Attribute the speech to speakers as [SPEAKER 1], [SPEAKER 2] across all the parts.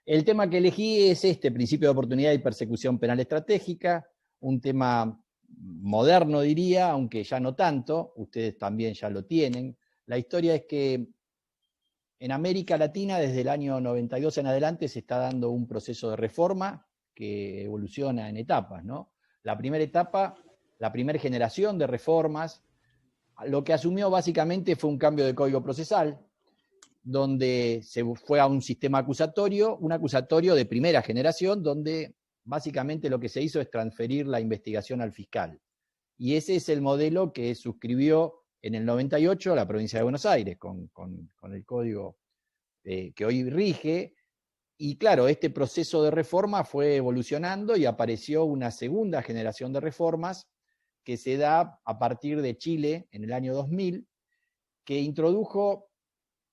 [SPEAKER 1] El tema que elegí es este, principio de oportunidad y persecución penal estratégica, un tema moderno diría, aunque ya no tanto, ustedes también ya lo tienen. La historia es que en América Latina, desde el año 92 en adelante, se está dando un proceso de reforma que evoluciona en etapas, ¿no? La primera etapa, la primera generación de reformas, lo que asumió básicamente fue un cambio de código procesal, donde se fue a un sistema acusatorio, un acusatorio de primera generación, donde básicamente lo que se hizo es transferir la investigación al fiscal. Y ese es el modelo que suscribió en el 98 la provincia de Buenos Aires, con el código que hoy rige. Y claro, este proceso de reforma fue evolucionando y apareció una segunda generación de reformas que se da a partir de Chile en el año 2000, que introdujo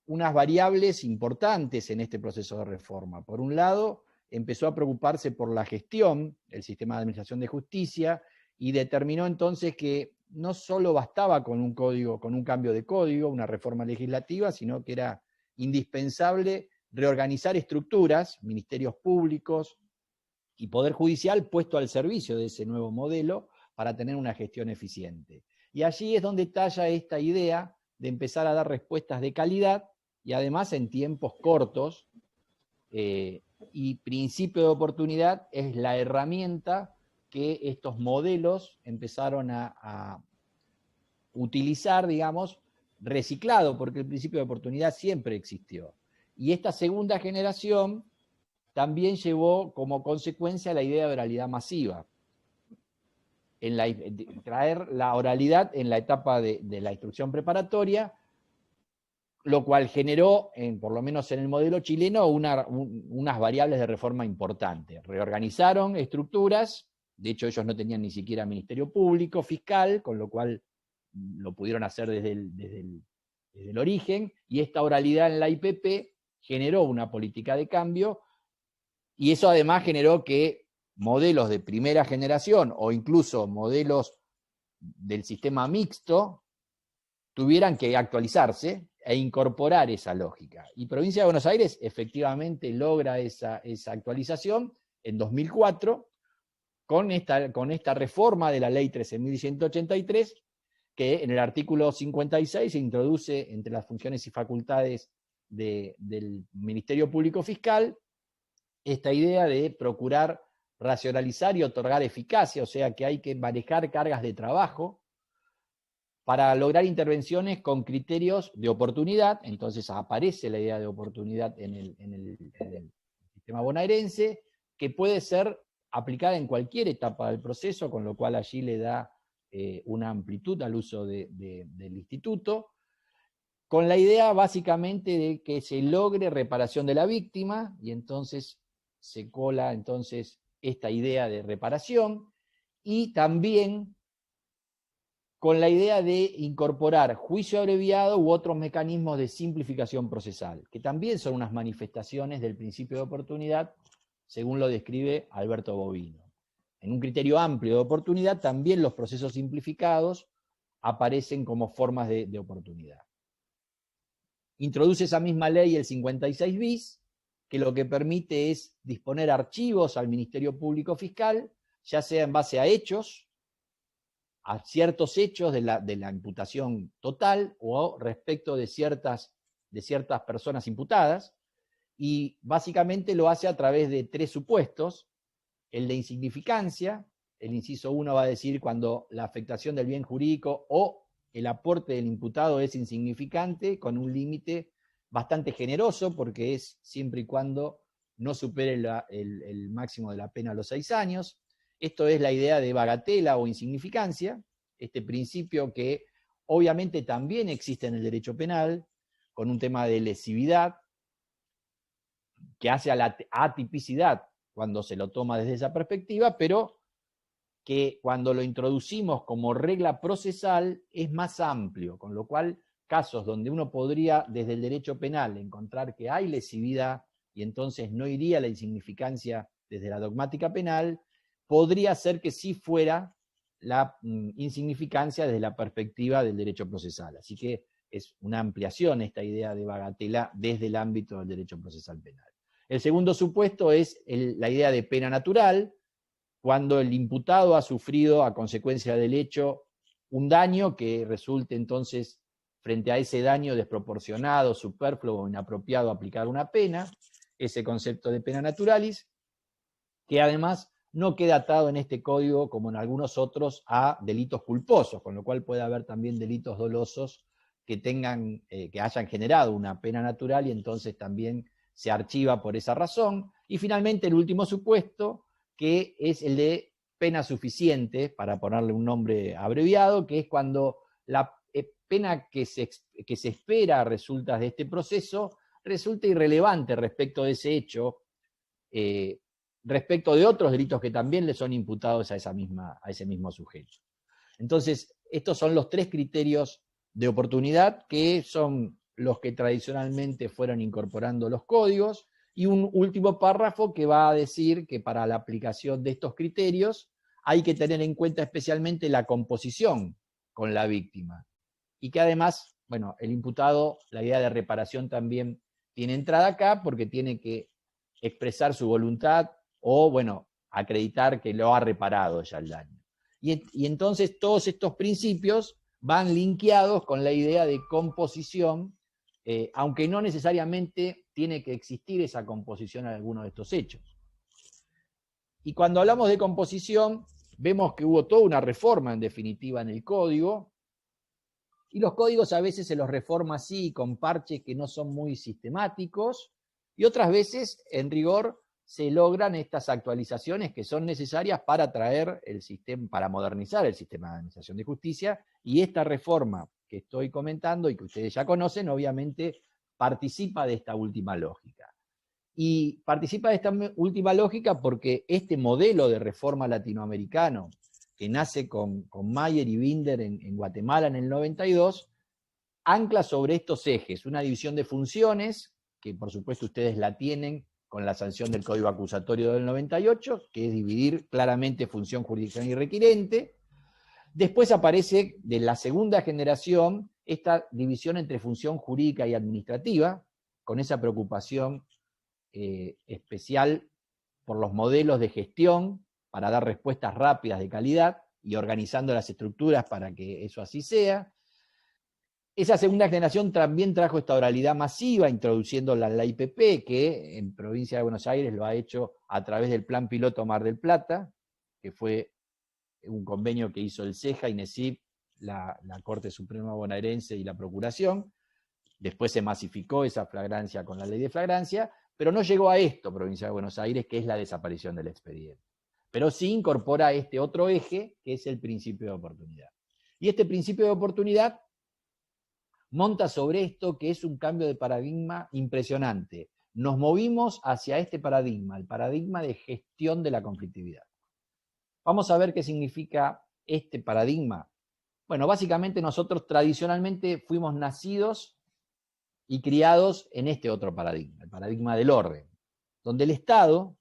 [SPEAKER 1] unas variables importantes en este proceso de reforma. Por un lado, empezó a preocuparse por la gestión del sistema de administración de justicia y determinó entonces que no solo bastaba con un código, con un cambio de código, una reforma legislativa, sino que era indispensable reorganizar estructuras, ministerios públicos y poder judicial puesto al servicio de ese nuevo modelo para tener una gestión eficiente. Y allí es donde talla esta idea de empezar a dar respuestas de calidad y además en tiempos cortos, y principio de oportunidad es la herramienta que estos modelos empezaron a utilizar, digamos, reciclado, porque el principio de oportunidad siempre existió. Y esta segunda generación también llevó como consecuencia la idea de oralidad masiva, traer la oralidad en la etapa de la instrucción preparatoria, lo cual generó, por lo menos en el modelo chileno, unas variables de reforma importantes. Reorganizaron estructuras, de hecho ellos no tenían ni siquiera ministerio público, fiscal, con lo cual lo pudieron hacer desde el origen, y esta oralidad en la IPP generó una política de cambio, y eso además generó que modelos de primera generación, o incluso modelos del sistema mixto, tuvieran que actualizarse e incorporar esa lógica. Y Provincia de Buenos Aires efectivamente logra esa actualización en 2004 con esta reforma de la ley 13.183, que en el artículo 56 se introduce entre las funciones y facultades del Ministerio Público Fiscal esta idea de procurar racionalizar y otorgar eficacia, o sea que hay que manejar cargas de trabajo para lograr intervenciones con criterios de oportunidad. Entonces aparece la idea de oportunidad en el sistema bonaerense, que puede ser aplicada en cualquier etapa del proceso, con lo cual allí le da una amplitud al uso del instituto, con la idea básicamente de que se logre reparación de la víctima, y entonces se cola entonces esta idea de reparación, y también con la idea de incorporar juicio abreviado u otros mecanismos de simplificación procesal, que también son unas manifestaciones del principio de oportunidad, según lo describe Alberto Bovino. En un criterio amplio de oportunidad, también los procesos simplificados aparecen como formas de oportunidad. Introduce esa misma ley el 56 bis, que lo que permite es disponer archivos al Ministerio Público Fiscal, ya sea en base a hechos, a ciertos hechos de la imputación total o respecto de ciertas personas imputadas, y básicamente lo hace a través de tres supuestos: el de insignificancia, el inciso 1 va a decir cuando la afectación del bien jurídico o el aporte del imputado es insignificante, con un límite bastante generoso, porque es siempre y cuando no supere el máximo de la pena a los 6 años. Esto es la idea de bagatela o insignificancia, este principio que obviamente también existe en el derecho penal, con un tema de lesividad, que hace a la atipicidad cuando se lo toma desde esa perspectiva, pero que cuando lo introducimos como regla procesal es más amplio, con lo cual casos donde uno podría desde el derecho penal encontrar que hay lesividad y entonces no iría la insignificancia desde la dogmática penal, podría ser que sí fuera la insignificancia desde la perspectiva del derecho procesal. Así que es una ampliación esta idea de bagatela desde el ámbito del derecho procesal penal. El segundo supuesto es la idea de pena natural, cuando el imputado ha sufrido a consecuencia del hecho un daño que resulte entonces, frente a ese daño desproporcionado, superfluo o inapropiado, aplicar una pena, ese concepto de pena naturalis, que además no queda atado en este código, como en algunos otros, a delitos culposos, con lo cual puede haber también delitos dolosos que hayan generado una pena natural y entonces también se archiva por esa razón. Y finalmente el último supuesto, que es el de pena suficiente, para ponerle un nombre abreviado, que es cuando la pena que se espera resulta de este proceso resulta irrelevante respecto de ese hecho, respecto de otros delitos que también le son imputados a ese mismo sujeto. Entonces, estos son los tres criterios de oportunidad, que son los que tradicionalmente fueron incorporando los códigos, y un último párrafo que va a decir que para la aplicación de estos criterios hay que tener en cuenta especialmente la composición con la víctima, y que además, bueno, el imputado, la idea de reparación también tiene entrada acá, porque tiene que expresar su voluntad o, bueno, acreditar que lo ha reparado ya el daño. Y entonces todos estos principios van linkeados con la idea de composición, aunque no necesariamente tiene que existir esa composición en alguno de estos hechos. Y cuando hablamos de composición, vemos que hubo toda una reforma, en definitiva, en el código, y los códigos a veces se los reforma así, con parches que no son muy sistemáticos, y otras veces, en rigor, se logran estas actualizaciones que son necesarias para traer el sistema, para modernizar el sistema de administración de justicia, y esta reforma que estoy comentando y que ustedes ya conocen, obviamente participa de esta última lógica. Y participa de esta última lógica porque este modelo de reforma latinoamericano, que nace con Mayer y Binder en Guatemala en el 92, ancla sobre estos ejes una división de funciones, que por supuesto ustedes la tienen con la sanción del Código Acusatorio del 98, que es dividir claramente función jurisdiccional y requirente. Después aparece, de la segunda generación, esta división entre función jurídica y administrativa, con esa preocupación especial por los modelos de gestión para dar respuestas rápidas de calidad y organizando las estructuras para que eso así sea. Esa segunda generación también trajo esta oralidad masiva, introduciendo la IPP, que en Provincia de Buenos Aires lo ha hecho a través del Plan Piloto Mar del Plata, que fue un convenio que hizo el CEJA, INESIP, la Corte Suprema Bonaerense y la Procuración. Después se masificó esa flagrancia con la ley de flagrancia, pero no llegó a esto, Provincia de Buenos Aires, que es la desaparición del expediente. Pero sí incorpora este otro eje, que es el principio de oportunidad. Y este principio de oportunidad monta sobre esto, que es un cambio de paradigma impresionante. Nos movimos hacia este paradigma, el paradigma de gestión de la conflictividad. Vamos a ver qué significa este paradigma. Bueno, básicamente nosotros tradicionalmente fuimos nacidos y criados en este otro paradigma, el paradigma del orden, donde el Estado,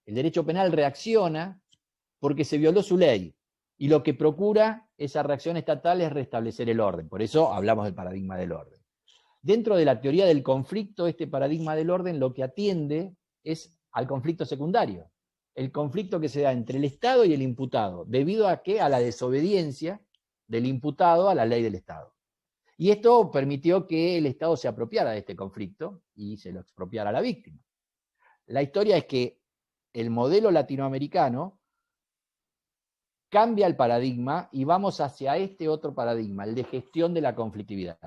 [SPEAKER 1] el derecho penal, reacciona porque se violó su ley, y lo que procura esa reacción estatal es restablecer el orden. Por eso hablamos del paradigma del orden. Dentro de la teoría del conflicto, este paradigma del orden lo que atiende es al conflicto secundario, el conflicto que se da entre el Estado y el imputado, debido a ¿qué? A la desobediencia del imputado a la ley del Estado. Y esto permitió que el Estado se apropiara de este conflicto y se lo expropiara a la víctima. La historia es que el modelo latinoamericano cambia el paradigma y vamos hacia este otro paradigma, el de gestión de la conflictividad.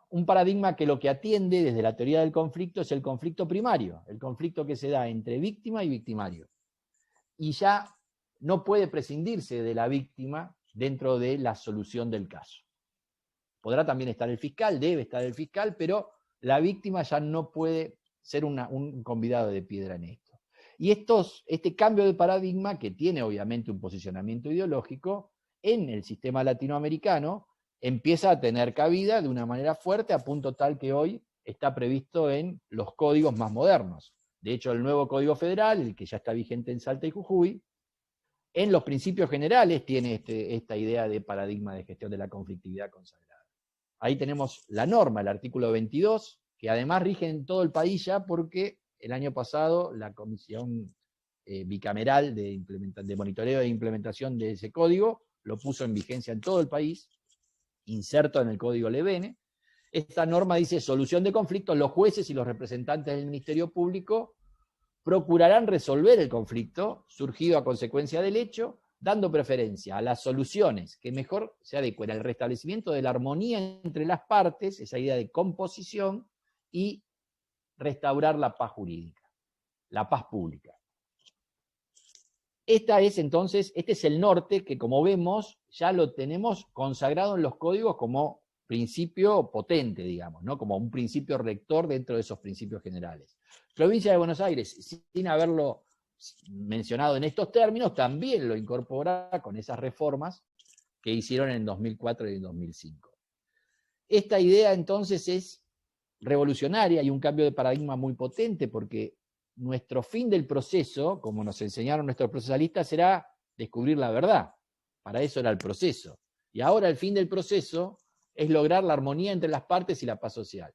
[SPEAKER 1] Un paradigma que lo que atiende desde la teoría del conflicto es el conflicto primario, el conflicto que se da entre víctima y victimario. Y ya no puede prescindirse de la víctima dentro de la solución del caso. Podrá también estar el fiscal, debe estar el fiscal, pero la víctima ya no puede ser un convidado de piedra en esto. Y este cambio de paradigma, que tiene obviamente un posicionamiento ideológico, en el sistema latinoamericano empieza a tener cabida de una manera fuerte, a punto tal que hoy está previsto en los códigos más modernos. De hecho, el nuevo Código Federal, el que ya está vigente en Salta y Jujuy, en los principios generales tiene esta idea de paradigma de gestión de la conflictividad consagrada. Ahí tenemos la norma, el artículo 22, que además rige en todo el país ya porque el año pasado la Comisión Bicameral de Monitoreo e Implementación de ese código lo puso en vigencia en todo el país, inserto en el Código Levene. Esta norma dice: solución de conflictos, los jueces y los representantes del Ministerio Público procurarán resolver el conflicto surgido a consecuencia del hecho, dando preferencia a las soluciones que mejor se adecuen al restablecimiento de la armonía entre las partes, esa idea de composición, y restaurar la paz jurídica, la paz pública. Este es el norte que, como vemos, ya lo tenemos consagrado en los códigos como principio potente, digamos, ¿no? Como un principio rector dentro de esos principios generales. Provincia de Buenos Aires, sin haberlo mencionado en estos términos, también lo incorpora con esas reformas que hicieron en 2004 y en 2005. Esta idea entonces es revolucionaria y un cambio de paradigma muy potente, porque nuestro fin del proceso, como nos enseñaron nuestros procesalistas, será descubrir la verdad. Para eso era el proceso. Y ahora el fin del proceso es lograr la armonía entre las partes y la paz social.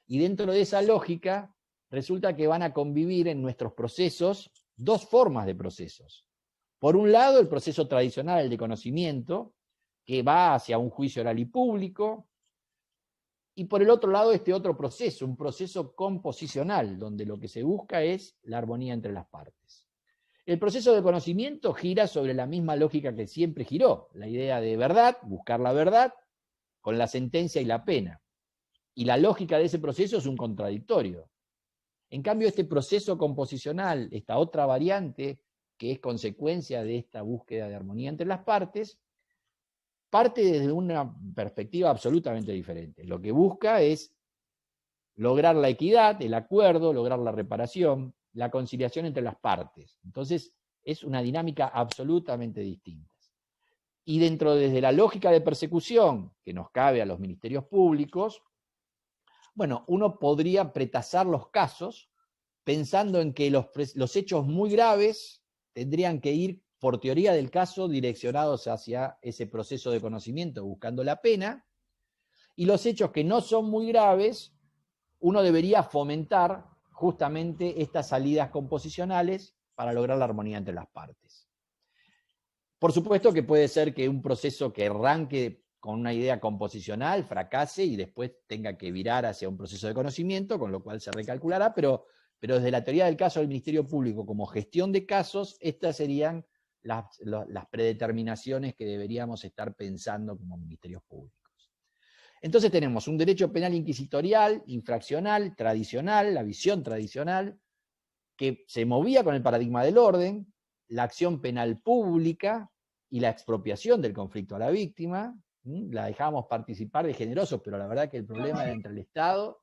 [SPEAKER 1] Y dentro de esa lógica, resulta que van a convivir en nuestros procesos dos formas de procesos. Por un lado, el proceso tradicional, el de conocimiento, que va hacia un juicio oral y público, y por el otro lado este otro proceso, un proceso composicional, donde lo que se busca es la armonía entre las partes. El proceso de conocimiento gira sobre la misma lógica que siempre giró, la idea de verdad, buscar la verdad, con la sentencia y la pena. Y la lógica de ese proceso es un contradictorio. En cambio, este proceso composicional, esta otra variante, que es consecuencia de esta búsqueda de armonía entre las partes, parte desde una perspectiva absolutamente diferente. Lo que busca es lograr la equidad, el acuerdo, lograr la reparación, la conciliación entre las partes. Entonces, es una dinámica absolutamente distinta. Y desde la lógica de persecución que nos cabe a los ministerios públicos, bueno, uno podría pretasar los casos pensando en que los hechos muy graves tendrían que ir, por teoría del caso, direccionados hacia ese proceso de conocimiento, buscando la pena, y los hechos que no son muy graves, uno debería fomentar justamente estas salidas composicionales para lograr la armonía entre las partes. Por supuesto que puede ser que un proceso que arranque con una idea composicional fracase y después tenga que virar hacia un proceso de conocimiento, con lo cual se recalculará, pero desde la teoría del caso del Ministerio Público como gestión de casos, estas serían las predeterminaciones que deberíamos estar pensando como ministerios públicos. Entonces tenemos un derecho penal inquisitorial, infraccional, tradicional, la visión tradicional, que se movía con el paradigma del orden, la acción penal pública y la expropiación del conflicto a la víctima. La dejábamos participar de generosos, pero la verdad que el problema era entre el Estado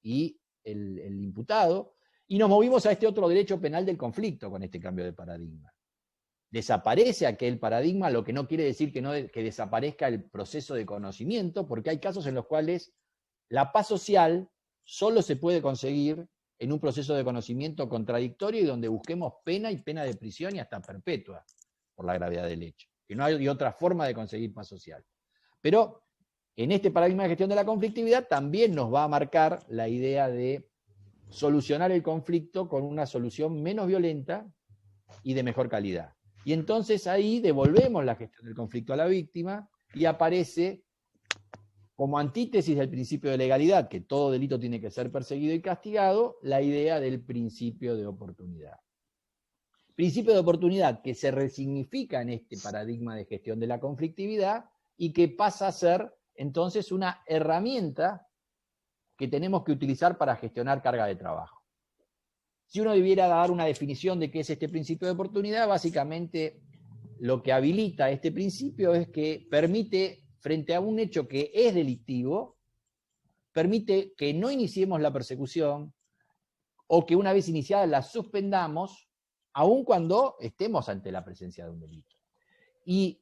[SPEAKER 1] y el imputado, y nos movimos a este otro derecho penal del conflicto con este cambio de paradigma. Desaparece aquel paradigma, lo que no quiere decir que desaparezca el proceso de conocimiento, porque hay casos en los cuales la paz social solo se puede conseguir en un proceso de conocimiento contradictorio y donde busquemos pena y pena de prisión y hasta perpetua por la gravedad del hecho. Que no hay otra forma de conseguir paz social. Pero en este paradigma de gestión de la conflictividad también nos va a marcar la idea de solucionar el conflicto con una solución menos violenta y de mejor calidad. Y entonces ahí devolvemos la gestión del conflicto a la víctima y aparece como antítesis del principio de legalidad, que todo delito tiene que ser perseguido y castigado, la idea del principio de oportunidad. Principio de oportunidad que se resignifica en este paradigma de gestión de la conflictividad y que pasa a ser entonces una herramienta que tenemos que utilizar para gestionar carga de trabajo. Si uno debiera dar una definición de qué es este principio de oportunidad, básicamente lo que habilita este principio es que permite, frente a un hecho que es delictivo, permite que no iniciemos la persecución o que una vez iniciada la suspendamos, aun cuando estemos ante la presencia de un delito. Y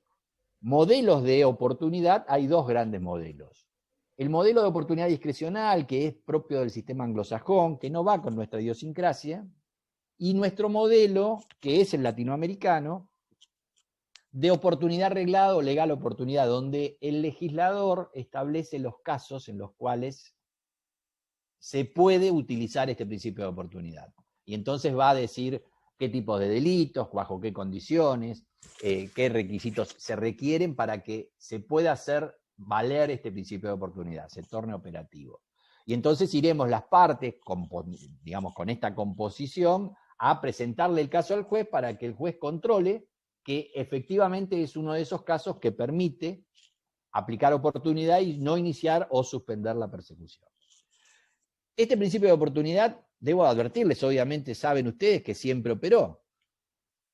[SPEAKER 1] modelos de oportunidad, hay dos grandes modelos. El modelo de oportunidad discrecional, que es propio del sistema anglosajón, que no va con nuestra idiosincrasia, y nuestro modelo, que es el latinoamericano, de oportunidad reglada o legal oportunidad, donde el legislador establece los casos en los cuales se puede utilizar este principio de oportunidad. Y entonces va a decir qué tipos de delitos, bajo qué condiciones, qué requisitos se requieren para que se pueda hacer valer este principio de oportunidad, se torne operativo. Y entonces iremos las partes, digamos, con esta composición, a presentarle el caso al juez para que el juez controle que efectivamente es uno de esos casos que permite aplicar oportunidad y no iniciar o suspender la persecución. Este principio de oportunidad, debo advertirles, obviamente saben ustedes que siempre operó,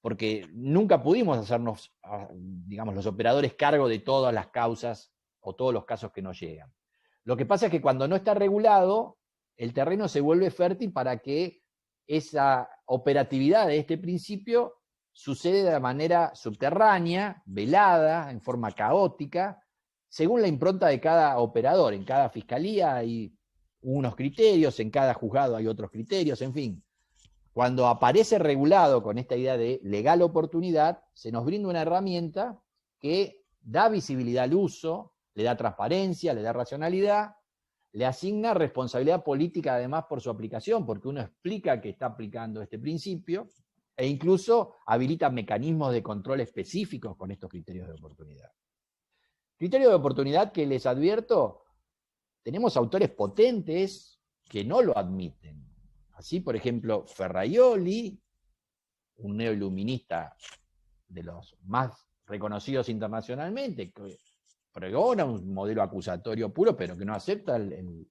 [SPEAKER 1] porque nunca pudimos hacernos, digamos, los operadores cargo de todas las causas o todos los casos que nos llegan. Lo que pasa es que cuando no está regulado, el terreno se vuelve fértil para que esa operatividad de este principio sucede de manera subterránea, velada, en forma caótica, según la impronta de cada operador. En cada fiscalía hay unos criterios, en cada juzgado hay otros criterios, en fin. Cuando aparece regulado con esta idea de legal oportunidad, se nos brinda una herramienta que da visibilidad al uso, le da transparencia, le da racionalidad, le asigna responsabilidad política además por su aplicación, porque uno explica que está aplicando este principio, e incluso habilita mecanismos de control específicos con estos criterios de oportunidad. Criterios de oportunidad que les advierto, tenemos autores potentes que no lo admiten. Así, por ejemplo, Ferraioli, un neoiluminista de los más reconocidos internacionalmente, que pregona un modelo acusatorio puro, pero que no acepta el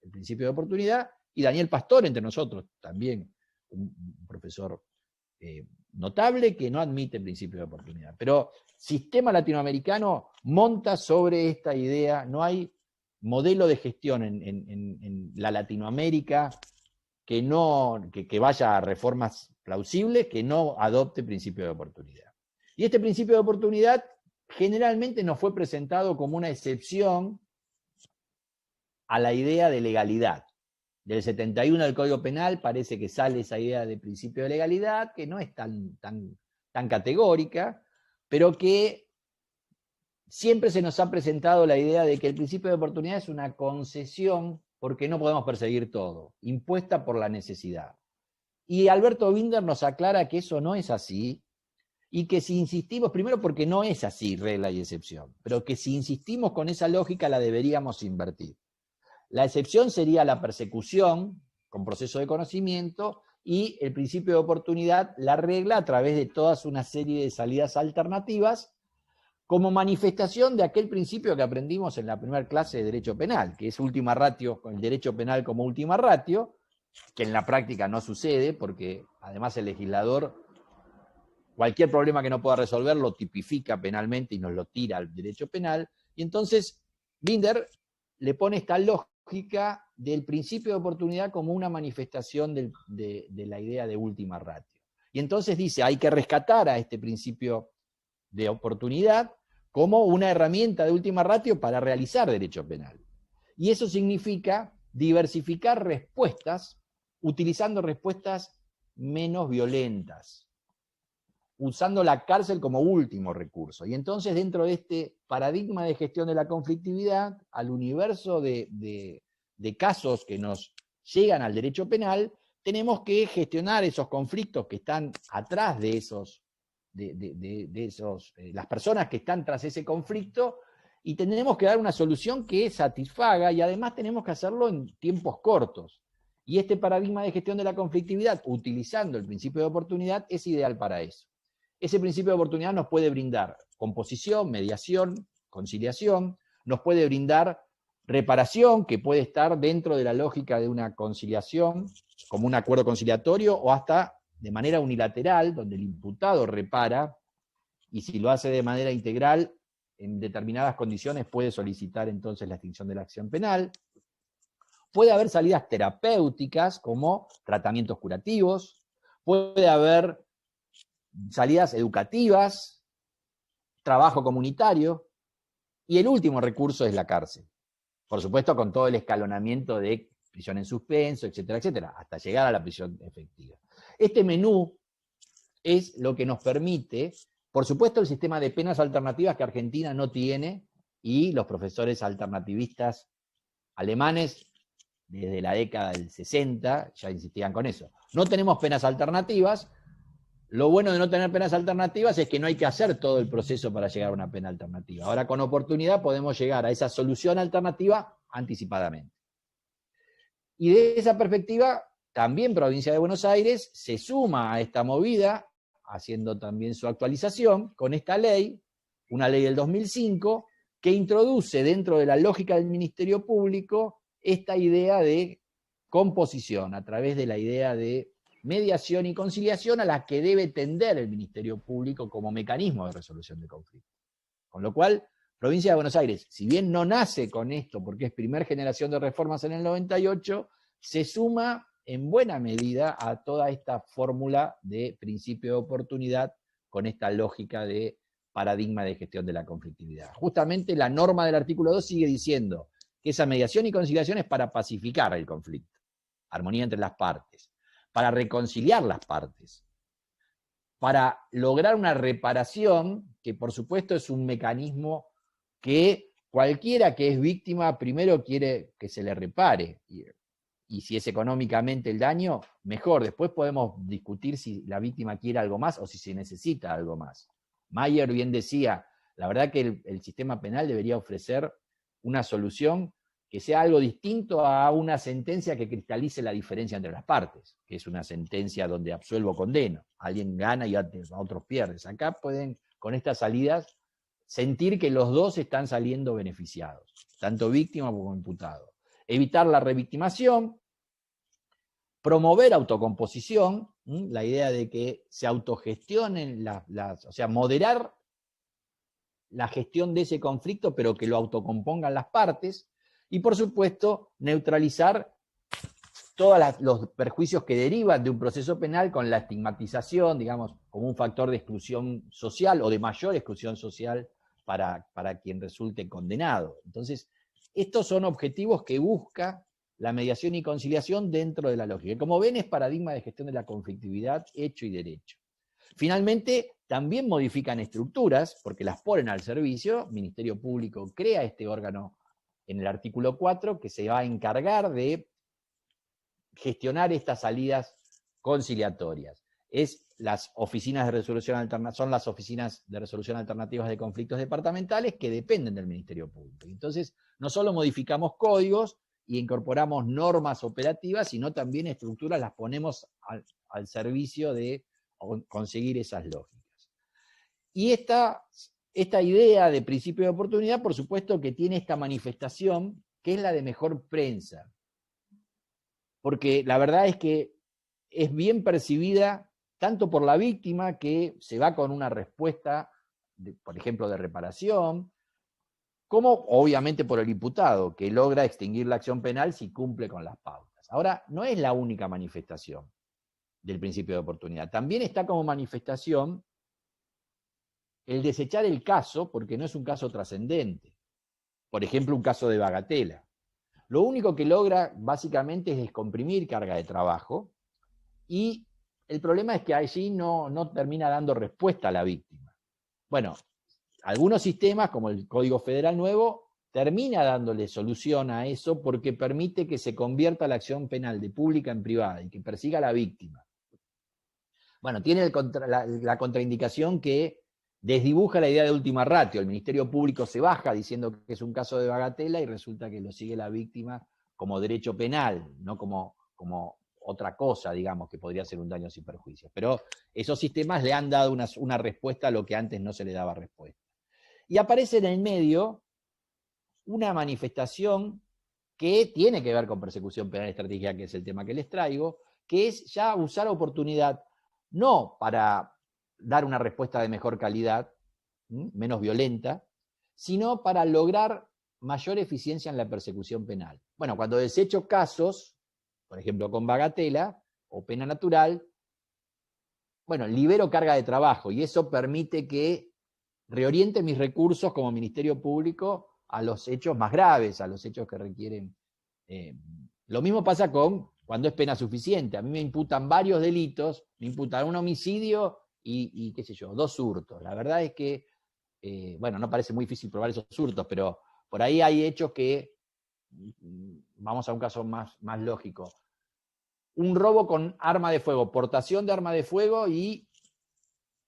[SPEAKER 1] principio de oportunidad, y Daniel Pastor, entre nosotros, también un profesor notable que no admite el principio de oportunidad. Pero sistema latinoamericano monta sobre esta idea, no hay modelo de gestión en la Latinoamérica que vaya a reformas plausibles, que no adopte principio de oportunidad. Y este principio de oportunidad generalmente nos fue presentado como una excepción a la idea de legalidad. Del 71 del Código Penal parece que sale esa idea de principio de legalidad, que no es tan categórica, pero que siempre se nos ha presentado la idea de que el principio de oportunidad es una concesión porque no podemos perseguir todo, impuesta por la necesidad. Y Alberto Binder nos aclara que eso no es así, y que si insistimos, primero porque no es así, regla y excepción, pero que si insistimos con esa lógica la deberíamos invertir. La excepción sería la persecución con proceso de conocimiento, y el principio de oportunidad la regla a través de toda una serie de salidas alternativas, como manifestación de aquel principio que aprendimos en la primera clase de Derecho Penal, que es última ratio, con el derecho penal como última ratio, que en la práctica no sucede, porque además el legislador, cualquier problema que no pueda resolver, lo tipifica penalmente y nos lo tira al derecho penal, y entonces Binder le pone esta lógica del principio de oportunidad como una manifestación de la idea de última ratio. Y entonces dice, hay que rescatar a este principio de oportunidad como una herramienta de última ratio para realizar derecho penal. Y eso significa diversificar respuestas, utilizando respuestas menos violentas, usando la cárcel como último recurso. Y entonces, dentro de este paradigma de gestión de la conflictividad, al universo de casos que nos llegan al derecho penal, tenemos que gestionar esos conflictos que están atrás de las personas que están tras ese conflicto, y tenemos que dar una solución que satisfaga, y además tenemos que hacerlo en tiempos cortos. Y este paradigma de gestión de la conflictividad, utilizando el principio de oportunidad, es ideal para eso. Ese principio de oportunidad nos puede brindar composición, mediación, conciliación, nos puede brindar reparación, que puede estar dentro de la lógica de una conciliación, como un acuerdo conciliatorio, o hasta de manera unilateral, donde el imputado repara, y si lo hace de manera integral, en determinadas condiciones puede solicitar entonces la extinción de la acción penal. Puede haber salidas terapéuticas, como tratamientos curativos, puede haber salidas educativas, trabajo comunitario, y el último recurso es la cárcel. Por supuesto, con todo el escalonamiento de prisión en suspenso, etcétera, etcétera, hasta llegar a la prisión efectiva. Este menú es lo que nos permite, por supuesto, el sistema de penas alternativas que Argentina no tiene, y los profesores alternativistas alemanes desde la década del 60, ya insistían con eso. No tenemos penas alternativas. Lo bueno de no tener penas alternativas es que no hay que hacer todo el proceso para llegar a una pena alternativa. Ahora, con oportunidad, podemos llegar a esa solución alternativa anticipadamente. Y de esa perspectiva, también Provincia de Buenos Aires se suma a esta movida, haciendo también su actualización con esta ley, una ley del 2005, que introduce dentro de la lógica del Ministerio Público esta idea de composición, a través de la idea de mediación y conciliación a la que debe tender el Ministerio Público como mecanismo de resolución de conflictos. Con lo cual, Provincia de Buenos Aires, si bien no nace con esto porque es primer generación de reformas en el 98, se suma en buena medida a toda esta fórmula de principio de oportunidad con esta lógica de paradigma de gestión de la conflictividad. Justamente la norma del artículo 2 sigue diciendo que esa mediación y conciliación es para pacificar el conflicto, armonía entre las partes, para reconciliar las partes, para lograr una reparación, que por supuesto es un mecanismo que cualquiera que es víctima primero quiere que se le repare, y si es económicamente el daño, mejor. Después podemos discutir si la víctima quiere algo más o si se necesita algo más. Mayer bien decía, la verdad que el sistema penal debería ofrecer una solución que sea algo distinto a una sentencia que cristalice la diferencia entre las partes, que es una sentencia donde absuelvo o condeno. Alguien gana y a otros pierdes. Acá pueden, con estas salidas, sentir que los dos están saliendo beneficiados, tanto víctima como imputado. Evitar la revictimación, promover autocomposición, la idea de que se autogestionen, o sea, moderar la gestión de ese conflicto, pero que lo autocompongan las partes, y por supuesto, neutralizar todos los perjuicios que derivan de un proceso penal con la estigmatización, digamos, como un factor de exclusión social o de mayor exclusión social para quien resulte condenado. Entonces, estos son objetivos que busca la mediación y conciliación dentro de la lógica. Como ven, es paradigma de gestión de la conflictividad hecho y derecho. Finalmente, también modifican estructuras, porque las ponen al servicio. El Ministerio Público crea este órgano en el artículo 4, que se va a encargar de gestionar estas salidas conciliatorias. Las oficinas de resolución alternativa, son las oficinas de resolución alternativas de conflictos departamentales que dependen del Ministerio Público. Entonces, no solo modificamos códigos y incorporamos normas operativas, sino también estructuras las ponemos al servicio de conseguir esas lógicas. Y esta idea de principio de oportunidad, por supuesto que tiene esta manifestación, que es la de mejor prensa. Porque la verdad es que es bien percibida tanto por la víctima, que se va con una respuesta, por ejemplo, de reparación, como obviamente por el imputado, que logra extinguir la acción penal si cumple con las pautas. Ahora, no es la única manifestación del principio de oportunidad. También está como manifestación el desechar el caso porque no es un caso trascendente. Por ejemplo, un caso de bagatela. Lo único que logra básicamente es descomprimir carga de trabajo, y el problema es que allí no termina dando respuesta a la víctima. Bueno, algunos sistemas, como el Código Federal Nuevo, termina dándole solución a eso porque permite que se convierta la acción penal de pública en privada y que persiga a la víctima. Bueno, tiene la contraindicación que desdibuja la idea de última ratio. El Ministerio Público se baja diciendo que es un caso de bagatela y resulta que lo sigue la víctima como derecho penal, no como otra cosa, digamos, que podría ser un daño sin perjuicio. Pero esos sistemas le han dado una respuesta a lo que antes no se le daba respuesta. Y aparece en el medio una manifestación que tiene que ver con persecución penal estratégica, que es el tema que les traigo, que es ya usar oportunidad, no para dar una respuesta de mejor calidad, menos violenta, sino para lograr mayor eficiencia en la persecución penal. Bueno, cuando desecho casos, por ejemplo con bagatela o pena natural, bueno, libero carga de trabajo y eso permite que reoriente mis recursos como Ministerio Público a los hechos más graves, a los hechos que requieren. Lo mismo pasa cuando es pena suficiente. A mí me imputan varios delitos, me imputan un homicidio y qué sé yo, 2 hurtos. La verdad es que, bueno, no parece muy difícil probar esos hurtos, pero por ahí hay hechos que vamos a un caso más lógico, un robo con arma de fuego, portación de arma de fuego y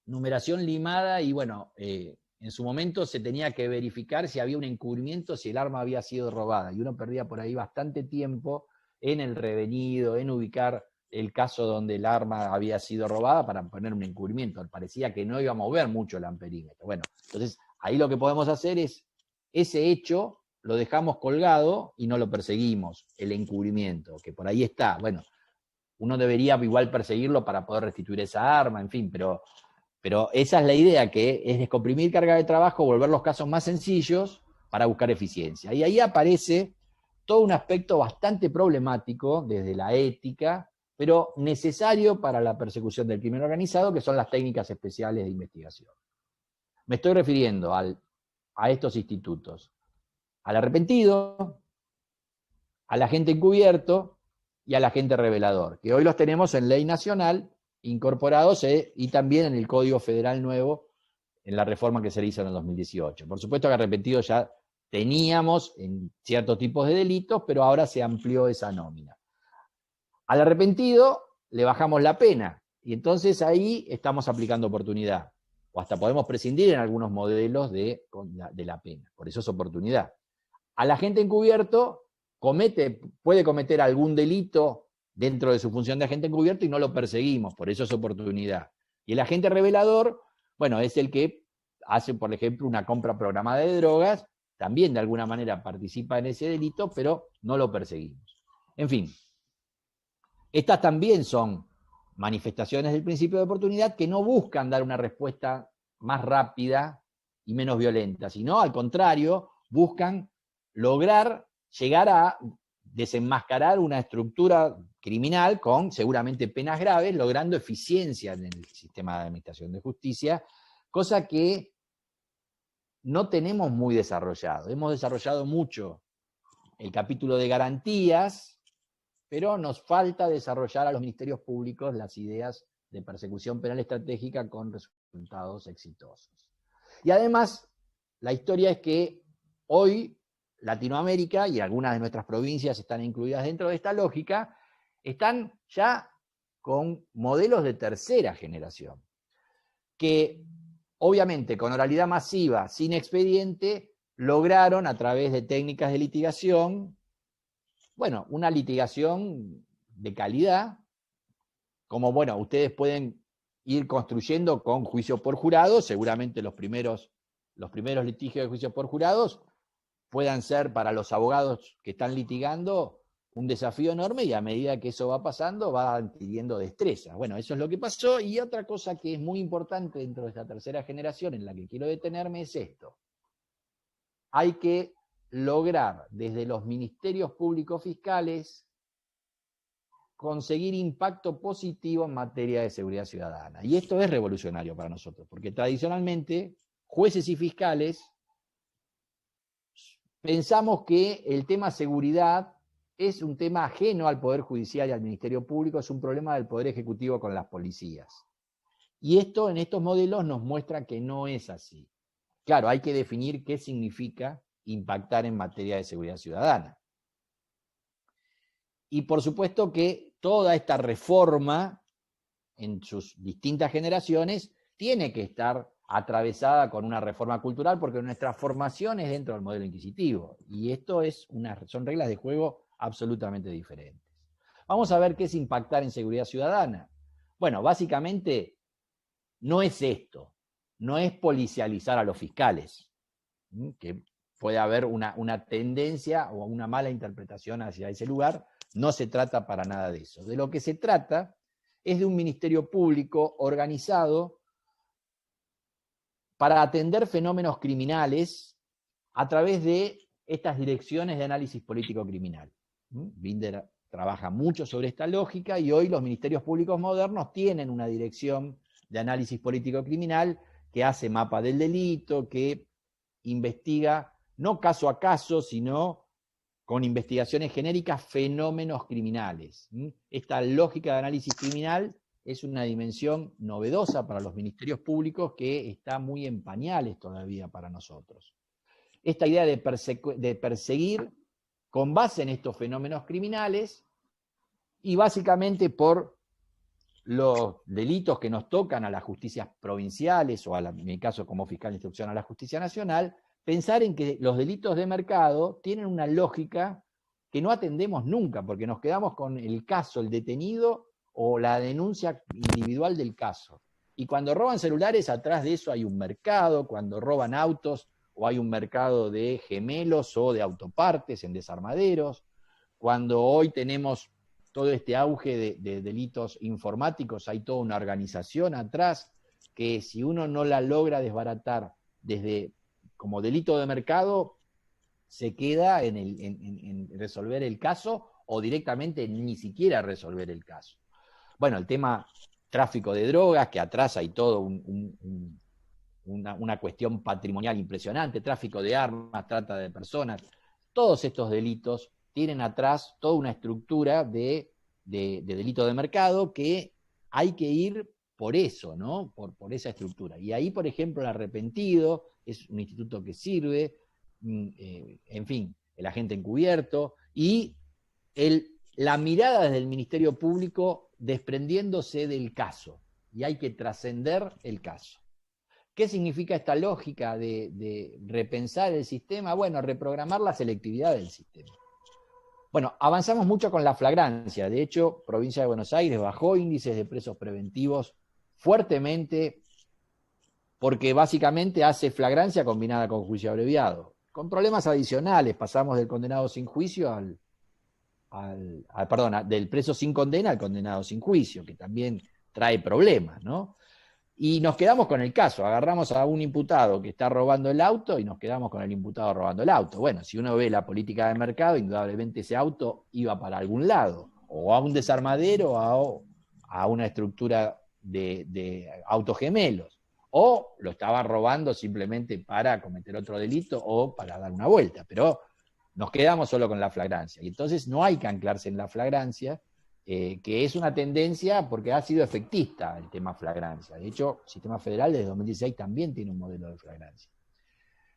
[SPEAKER 1] numeración limada, y bueno, en su momento se tenía que verificar si había un encubrimiento, si el arma había sido robada, y uno perdía por ahí bastante tiempo en el revenido, en ubicar el caso donde el arma había sido robada para poner un encubrimiento. Parecía que no iba a mover mucho el amperímetro. Bueno, entonces ahí lo que podemos hacer es, ese hecho lo dejamos colgado y no lo perseguimos, el encubrimiento, que por ahí está. Bueno, uno debería igual perseguirlo para poder restituir esa arma, en fin, pero esa es la idea, que es descomprimir carga de trabajo, volver los casos más sencillos para buscar eficiencia. Y ahí aparece todo un aspecto bastante problemático desde la ética, pero necesario para la persecución del crimen organizado, que son las técnicas especiales de investigación. Me estoy refiriendo a estos institutos: al arrepentido, al agente encubierto y al agente revelador, que hoy los tenemos en ley nacional incorporados y también en el Código Federal nuevo, en la reforma que se le hizo en el 2018. Por supuesto que arrepentido ya teníamos en ciertos tipos de delitos, pero ahora se amplió esa nómina. Al arrepentido le bajamos la pena, y entonces ahí estamos aplicando oportunidad, o hasta podemos prescindir en algunos modelos de la pena, por eso es oportunidad. Al agente encubierto puede cometer algún delito dentro de su función de agente encubierto y no lo perseguimos, por eso es oportunidad. Y el agente revelador, bueno, es el que hace, por ejemplo, una compra programada de drogas, también de alguna manera participa en ese delito, pero no lo perseguimos. En fin, estas también son manifestaciones del principio de oportunidad que no buscan dar una respuesta más rápida y menos violenta, sino al contrario, buscan lograr llegar a desenmascarar una estructura criminal con seguramente penas graves, logrando eficiencia en el sistema de administración de justicia, cosa que no tenemos muy desarrollado. Hemos desarrollado mucho el capítulo de garantías, pero nos falta desarrollar a los ministerios públicos las ideas de persecución penal estratégica con resultados exitosos. Y además, la historia es que hoy Latinoamérica, y algunas de nuestras provincias están incluidas dentro de esta lógica, están ya con modelos de tercera generación, que obviamente con oralidad masiva, sin expediente, lograron a través de técnicas de litigación, bueno, una litigación de calidad, como bueno, ustedes pueden ir construyendo con juicio por jurado, seguramente los primeros litigios de juicio por jurados puedan ser para los abogados que están litigando un desafío enorme, y a medida que eso va pasando va adquiriendo destreza. Bueno, eso es lo que pasó. Y otra cosa que es muy importante dentro de esta tercera generación en la que quiero detenerme es esto: hay que lograr desde los ministerios públicos fiscales conseguir impacto positivo en materia de seguridad ciudadana. Y esto es revolucionario para nosotros, porque tradicionalmente jueces y fiscales pensamos que el tema seguridad es un tema ajeno al Poder Judicial y al Ministerio Público, es un problema del Poder Ejecutivo con las policías. Y esto en estos modelos nos muestra que no es así. Claro, hay que definir qué significa impactar en materia de seguridad ciudadana. Y por supuesto que toda esta reforma, en sus distintas generaciones, tiene que estar atravesada con una reforma cultural, porque nuestra formación es dentro del modelo inquisitivo. Y esto son reglas de juego absolutamente diferentes. Vamos a ver qué es impactar en seguridad ciudadana. Bueno, básicamente no es esto, no es policializar a los fiscales, que puede haber una tendencia o una mala interpretación hacia ese lugar. No se trata para nada de eso. De lo que se trata es de un ministerio público organizado para atender fenómenos criminales a través de estas direcciones de análisis político criminal. Binder trabaja mucho sobre esta lógica, y hoy los ministerios públicos modernos tienen una dirección de análisis político criminal que hace mapa del delito, que investiga no caso a caso, sino con investigaciones genéricas fenómenos criminales. Esta lógica de análisis criminal es una dimensión novedosa para los ministerios públicos que está muy en pañales todavía para nosotros. Esta idea de perseguir con base en estos fenómenos criminales y básicamente por los delitos que nos tocan a las justicias provinciales o en mi caso como fiscal de instrucción a la justicia nacional, pensar en que los delitos de mercado tienen una lógica que no atendemos nunca, porque nos quedamos con el caso, el detenido o la denuncia individual del caso. Y cuando roban celulares, atrás de eso hay un mercado, cuando roban autos, o hay un mercado de gemelos o de autopartes en desarmaderos, cuando hoy tenemos todo este auge de delitos informáticos, hay toda una organización atrás que si uno no la logra desbaratar desde como delito de mercado, se queda en resolver el caso o directamente ni siquiera resolver el caso. Bueno, el tema tráfico de drogas, que atrás hay todo una cuestión patrimonial impresionante, tráfico de armas, trata de personas, todos estos delitos tienen atrás toda una estructura de delito de mercado que hay que ir por eso, ¿no? Por esa estructura. Y ahí, por ejemplo, el arrepentido es un instituto que sirve, en fin, el agente encubierto, y la mirada desde el Ministerio Público desprendiéndose del caso, y hay que trascender el caso. ¿Qué significa esta lógica de repensar el sistema? Bueno, reprogramar la selectividad del sistema. Bueno, avanzamos mucho con la flagrancia. De hecho, Provincia de Buenos Aires bajó índices de presos preventivos fuertemente porque básicamente hace flagrancia combinada con juicio abreviado. Con problemas adicionales, pasamos del condenado sin juicio del preso sin condena al condenado sin juicio, que también trae problemas, ¿no? Y nos quedamos con el caso, agarramos a un imputado que está robando el auto y nos quedamos con el imputado robando el auto. Bueno, si uno ve la política de mercado, indudablemente ese auto iba para algún lado, o a un desarmadero o a una estructura de autogemelos, o lo estaba robando simplemente para cometer otro delito o para dar una vuelta, pero nos quedamos solo con la flagrancia. Y entonces no hay que anclarse en la flagrancia, que es una tendencia porque ha sido efectista el tema flagrancia. De hecho, el sistema federal desde 2016 también tiene un modelo de flagrancia.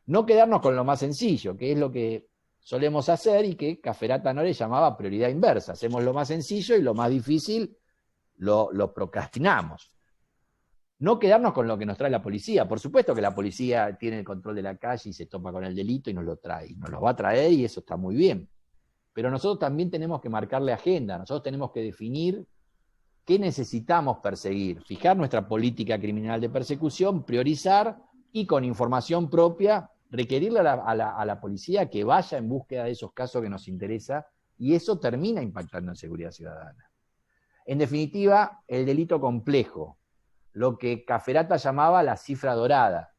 [SPEAKER 1] No quedarnos con lo más sencillo, que es lo que solemos hacer y que Cafferata Nore llamaba prioridad inversa. Hacemos lo más sencillo y lo más difícil lo procrastinamos. No quedarnos con lo que nos trae la policía. Por supuesto que la policía tiene el control de la calle y se topa con el delito y nos lo trae. Nos lo va a traer y eso está muy bien. Pero nosotros también tenemos que marcarle agenda, nosotros tenemos que definir qué necesitamos perseguir, fijar nuestra política criminal de persecución, priorizar y con información propia requerirle a la policía que vaya en búsqueda de esos casos que nos interesa y eso termina impactando en seguridad ciudadana. En definitiva, el delito complejo, lo que Cafferata llamaba la cifra dorada,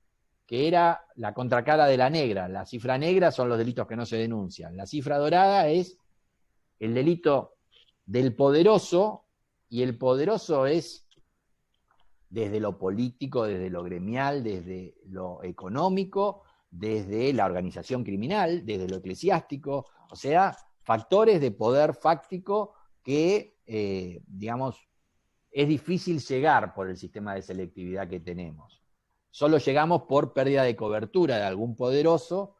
[SPEAKER 1] que era la contracara de la negra. La cifra negra son los delitos que no se denuncian. La cifra dorada es el delito del poderoso, y el poderoso es desde lo político, desde lo gremial, desde lo económico, desde la organización criminal, desde lo eclesiástico, o sea, factores de poder fáctico que, digamos, es difícil llegar por el sistema de selectividad que tenemos. Solo llegamos por pérdida de cobertura de algún poderoso,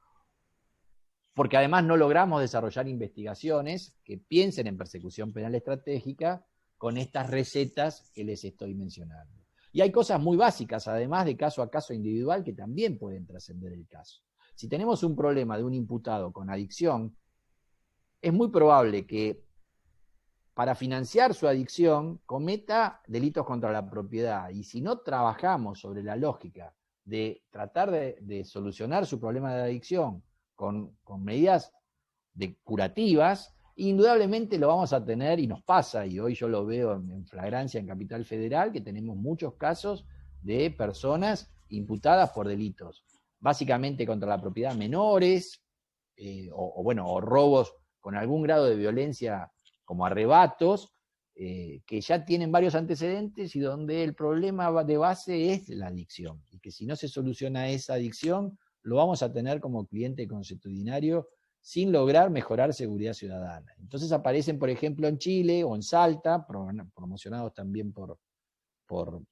[SPEAKER 1] porque además no logramos desarrollar investigaciones que piensen en persecución penal estratégica con estas recetas que les estoy mencionando. Y hay cosas muy básicas, además de caso a caso individual, que también pueden trascender el caso. Si tenemos un problema de un imputado con adicción, es muy probable que para financiar su adicción cometa delitos contra la propiedad. Y si no trabajamos sobre la lógica de tratar de solucionar su problema de adicción con medidas curativas, indudablemente lo vamos a tener, y nos pasa, y hoy yo lo veo en flagrancia en Capital Federal, que tenemos muchos casos de personas imputadas por delitos, básicamente contra la propiedad menores, o robos con algún grado de violencia como arrebatos, que ya tienen varios antecedentes y donde el problema de base es la adicción, y que si no se soluciona esa adicción, lo vamos a tener como cliente consuetudinario sin lograr mejorar seguridad ciudadana. Entonces aparecen, por ejemplo, en Chile o en Salta, promocionados también por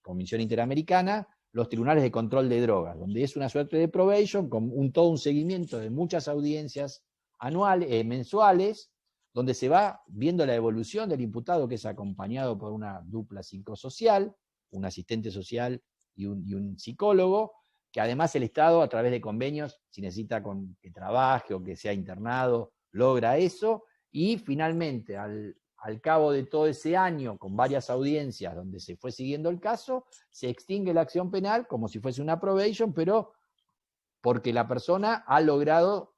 [SPEAKER 1] Comisión Interamericana, los tribunales de control de drogas, donde es una suerte de probation con todo un seguimiento de muchas audiencias mensuales, donde se va viendo la evolución del imputado, que es acompañado por una dupla psicosocial, un asistente social y un psicólogo, que además el Estado, a través de convenios, si necesita que trabaje o que sea internado, logra eso, y finalmente, al cabo de todo ese año, con varias audiencias donde se fue siguiendo el caso, se extingue la acción penal como si fuese una probation, pero porque la persona ha logrado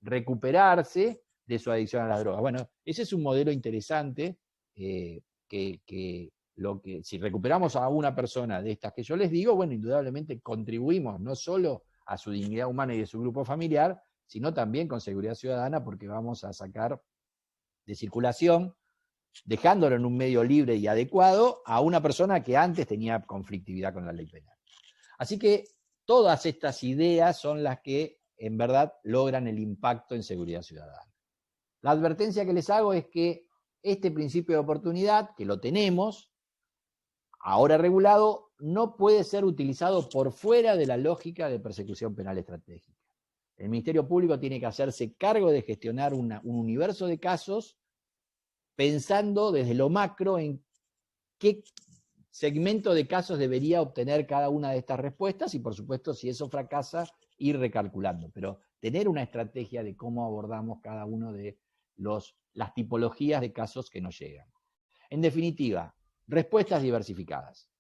[SPEAKER 1] recuperarse de su adicción a las drogas. Bueno, ese es un modelo interesante, que si recuperamos a una persona de estas que yo les digo, bueno, indudablemente contribuimos no solo a su dignidad humana y de su grupo familiar, sino también con seguridad ciudadana, porque vamos a sacar de circulación, dejándolo en un medio libre y adecuado, a una persona que antes tenía conflictividad con la ley penal. Así que todas estas ideas son las que en verdad logran el impacto en seguridad ciudadana. La advertencia que les hago es que este principio de oportunidad, que lo tenemos, ahora regulado, no puede ser utilizado por fuera de la lógica de persecución penal estratégica. El Ministerio Público tiene que hacerse cargo de gestionar un universo de casos, pensando desde lo macro en qué segmento de casos debería obtener cada una de estas respuestas, y por supuesto, si eso fracasa, ir recalculando. Pero tener una estrategia de cómo abordamos cada uno de las tipologías de casos que nos llegan. En definitiva, respuestas diversificadas.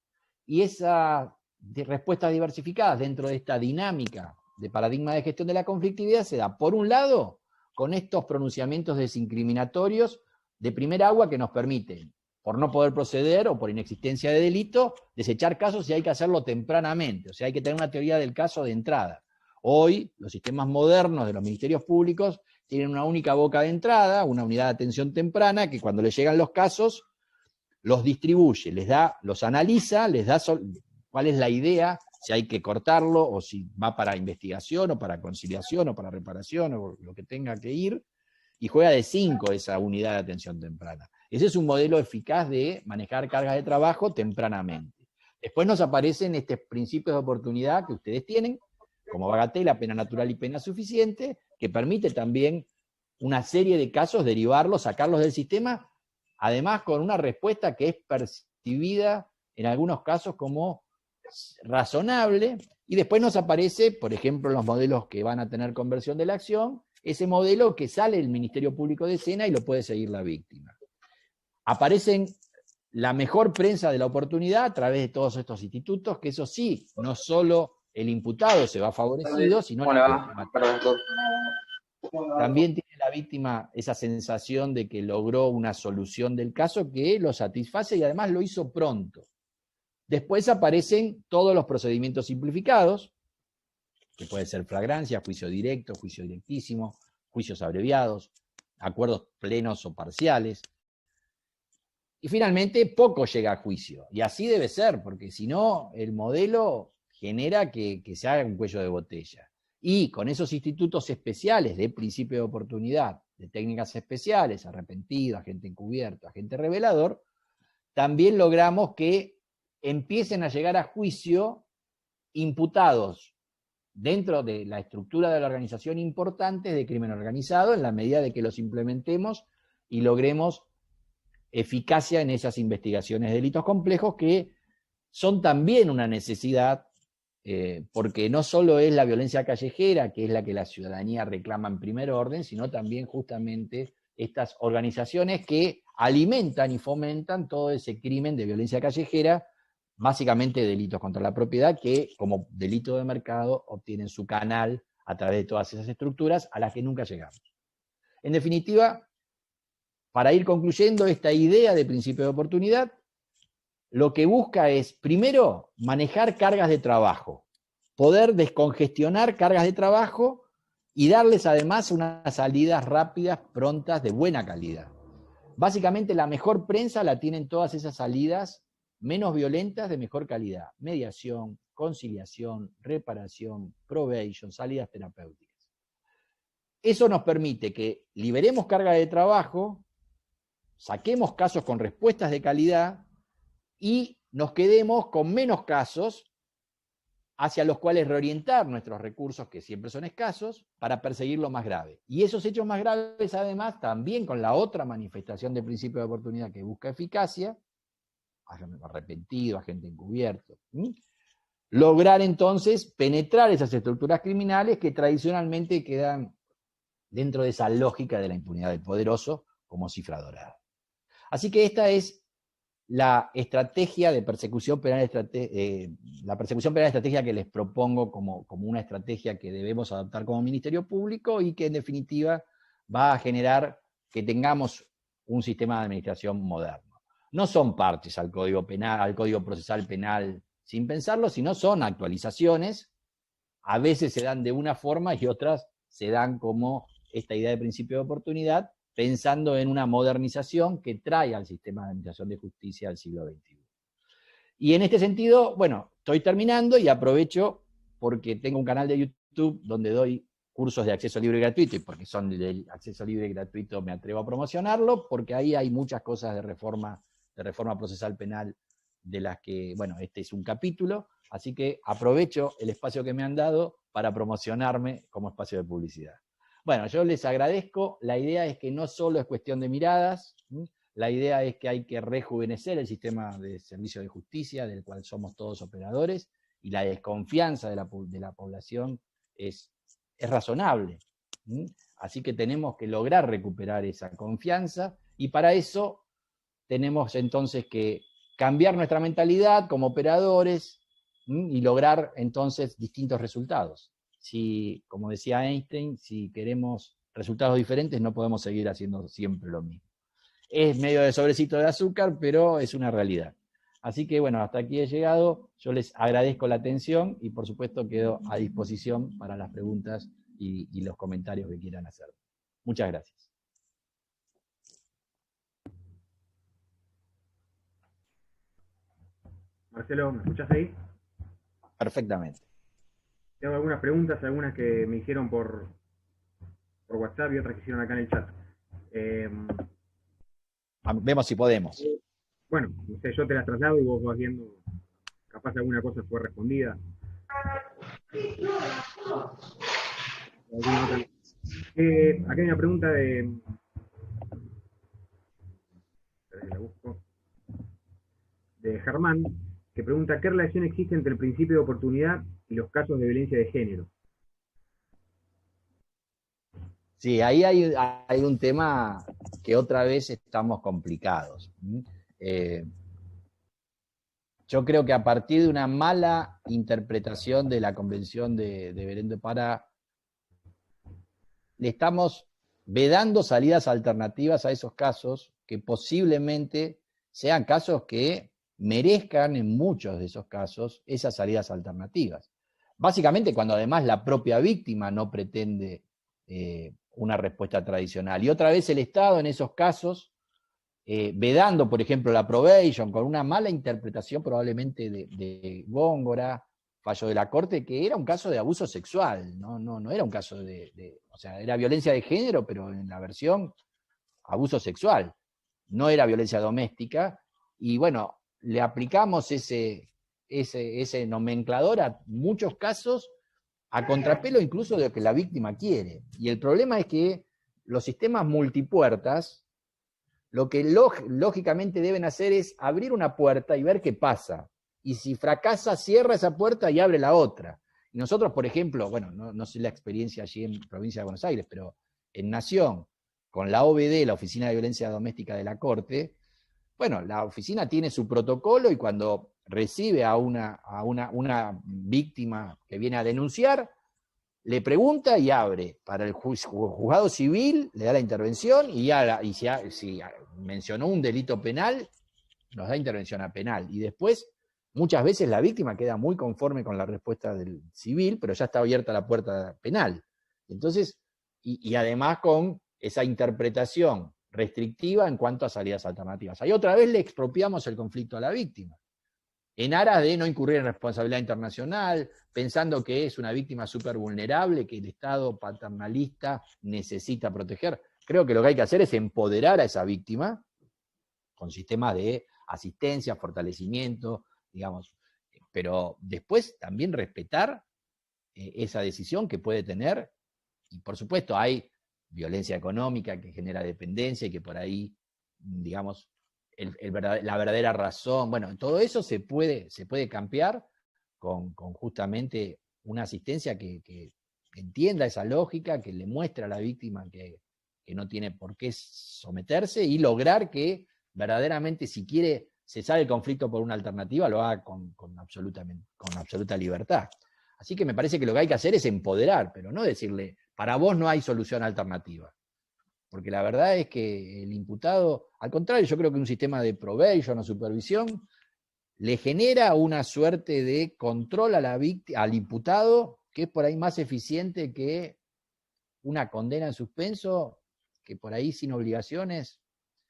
[SPEAKER 1] Y esas respuestas diversificadas dentro de esta dinámica de paradigma de gestión de la conflictividad se da, por un lado, con estos pronunciamientos desincriminatorios de primer agua que nos permiten, por no poder proceder o por inexistencia de delito, desechar casos, y hay que hacerlo tempranamente. O sea, hay que tener una teoría del caso de entrada. Hoy, los sistemas modernos de los ministerios públicos tienen una única boca de entrada, una unidad de atención temprana, que cuando les llegan los casos, los distribuye, los analiza, les da cuál es la idea, si hay que cortarlo, o si va para investigación, o para conciliación, o para reparación, o lo que tenga que ir, y juega de 5 esa unidad de atención temprana. Ese es un modelo eficaz de manejar cargas de trabajo tempranamente. Después nos aparecen estos principios de oportunidad que ustedes tienen, como bagatela, pena natural y pena suficiente, que permite también una serie de casos derivarlos, sacarlos del sistema, además con una respuesta que es percibida en algunos casos como razonable, y después nos aparece, por ejemplo, en los modelos que van a tener conversión de la acción, ese modelo que sale del Ministerio Público de escena y lo puede seguir la víctima. Aparecen la mejor prensa de la oportunidad a través de todos estos institutos, que eso sí, no solo el imputado se va favorecido, sino la víctima. También tiene la víctima esa sensación de que logró una solución del caso que lo satisface y además lo hizo pronto. Después aparecen todos los procedimientos simplificados, que puede ser flagrancia, juicio directo, juicio directísimo, juicios abreviados, acuerdos plenos o parciales. Y finalmente, poco llega a juicio. Y así debe ser, porque si no, el modelo genera que se haga un cuello de botella. Y con esos institutos especiales de principio de oportunidad, de técnicas especiales, arrepentido, agente encubierto, agente revelador, también logramos que empiecen a llegar a juicio imputados dentro de la estructura de la organización importantes de crimen organizado, en la medida de que los implementemos y logremos eficacia en esas investigaciones de delitos complejos, que son también una necesidad, porque no solo es la violencia callejera, que es la que la ciudadanía reclama en primer orden, sino también justamente estas organizaciones que alimentan y fomentan todo ese crimen de violencia callejera, básicamente delitos contra la propiedad, que como delito de mercado obtienen su canal a través de todas esas estructuras a las que nunca llegamos. En definitiva, para ir concluyendo, esta idea de principio de oportunidad lo que busca es, primero, manejar cargas de trabajo, poder descongestionar cargas de trabajo y darles además unas salidas rápidas, prontas, de buena calidad. Básicamente la mejor prensa la tienen todas esas salidas menos violentas de mejor calidad: mediación, conciliación, reparación, probation, salidas terapéuticas. Eso nos permite que liberemos carga de trabajo, saquemos casos con respuestas de calidad y nos quedemos con menos casos hacia los cuales reorientar nuestros recursos, que siempre son escasos, para perseguir lo más grave. Y esos hechos más graves, además, también con la otra manifestación del principio de oportunidad que busca eficacia, arrepentido, agente encubierto, lograr entonces penetrar esas estructuras criminales que tradicionalmente quedan dentro de esa lógica de la impunidad del poderoso como cifra dorada. Así que esta es la estrategia de persecución penal, la persecución penal estrategia que les propongo como una estrategia que debemos adoptar como Ministerio Público y que en definitiva va a generar que tengamos un sistema de administración moderno. No son parches al Código Penal, al Código Procesal Penal sin pensarlo, sino son actualizaciones. A veces se dan de una forma y otras se dan como esta idea de principio de oportunidad, pensando en una modernización que trae al sistema de administración de justicia del siglo XXI. Y en este sentido, bueno, estoy terminando y aprovecho porque tengo un canal de YouTube donde doy cursos de acceso libre y gratuito, y porque son del acceso libre y gratuito me atrevo a promocionarlo, porque ahí hay muchas cosas de reforma procesal penal de las que, bueno, este es un capítulo, así que aprovecho el espacio que me han dado para promocionarme como espacio de publicidad. Bueno, yo les agradezco. La idea es que no solo es cuestión de miradas, la idea es que hay que rejuvenecer el sistema de servicio de justicia, del cual somos todos operadores, y la desconfianza de la población es razonable. Así que tenemos que lograr recuperar esa confianza, y para eso tenemos entonces que cambiar nuestra mentalidad como operadores y lograr entonces distintos resultados. Si, como decía Einstein, si queremos resultados diferentes, no podemos seguir haciendo siempre lo mismo. Es medio de sobrecito de azúcar, pero es una realidad. Así que bueno, hasta aquí he llegado. Yo les agradezco la atención y por supuesto quedo a disposición para las preguntas y los comentarios que quieran hacer. Muchas gracias.
[SPEAKER 2] Marcelo, ¿me escuchás ahí?
[SPEAKER 1] Perfectamente.
[SPEAKER 2] Tengo algunas preguntas, algunas que me hicieron por WhatsApp y otras que hicieron acá en el chat.
[SPEAKER 1] Vemos si podemos.
[SPEAKER 2] Bueno, no sé, yo te las traslado y vos vas viendo, capaz alguna cosa fue respondida. Acá hay una pregunta de Germán, que pregunta: ¿qué relación existe entre el principio de oportunidad y los casos de violencia de género?
[SPEAKER 1] Sí, ahí hay un tema que otra vez estamos complicados. Yo creo que a partir de una mala interpretación de la Convención de Belén do Pará, le estamos vedando salidas alternativas a esos casos que posiblemente sean casos que merezcan en muchos de esos casos esas salidas alternativas. Básicamente cuando además la propia víctima no pretende una respuesta tradicional. Y otra vez el Estado en esos casos, vedando, por ejemplo, la probation, con una mala interpretación probablemente de Góngora, fallo de la Corte, que era un caso de abuso sexual, no era un caso o sea, era violencia de género, pero en la versión abuso sexual, no era violencia doméstica, y bueno, le aplicamos ese nomenclador a muchos casos a contrapelo incluso de lo que la víctima quiere. Y el problema es que los sistemas multipuertas, lo que lógicamente deben hacer es abrir una puerta y ver qué pasa. Y si fracasa, cierra esa puerta y abre la otra. Y nosotros, por ejemplo, bueno, no sé la experiencia allí en provincia de Buenos Aires, pero en Nación, con la OVD, la Oficina de Violencia Doméstica de la Corte, bueno, la oficina tiene su protocolo y cuando recibe a una víctima que viene a denunciar, le pregunta y abre. Para el juzgado civil le da la intervención y si mencionó un delito penal, nos da intervención a penal. Y después, muchas veces la víctima queda muy conforme con la respuesta del civil, pero ya está abierta la puerta penal. Entonces, y además con esa interpretación restrictiva en cuanto a salidas alternativas. Ahí otra vez le expropiamos el conflicto a la víctima, en aras de no incurrir en responsabilidad internacional, pensando que es una víctima súper vulnerable, que el Estado paternalista necesita proteger. Creo que lo que hay que hacer es empoderar a esa víctima con sistemas de asistencia, fortalecimiento, digamos, pero después también respetar esa decisión que puede tener, y por supuesto hay violencia económica que genera dependencia y que por ahí, digamos, la verdadera razón, bueno, todo eso se puede cambiar con justamente una asistencia que entienda esa lógica, que le muestre a la víctima que no tiene por qué someterse, y lograr que verdaderamente, si quiere cesar el conflicto por una alternativa, lo haga con absoluta libertad. Así que me parece que lo que hay que hacer es empoderar, pero no decirle, para vos no hay solución alternativa. Porque la verdad es que el imputado, al contrario, yo creo que un sistema de probation o supervisión le genera una suerte de control a al imputado que es por ahí más eficiente que una condena en suspenso, que por ahí sin obligaciones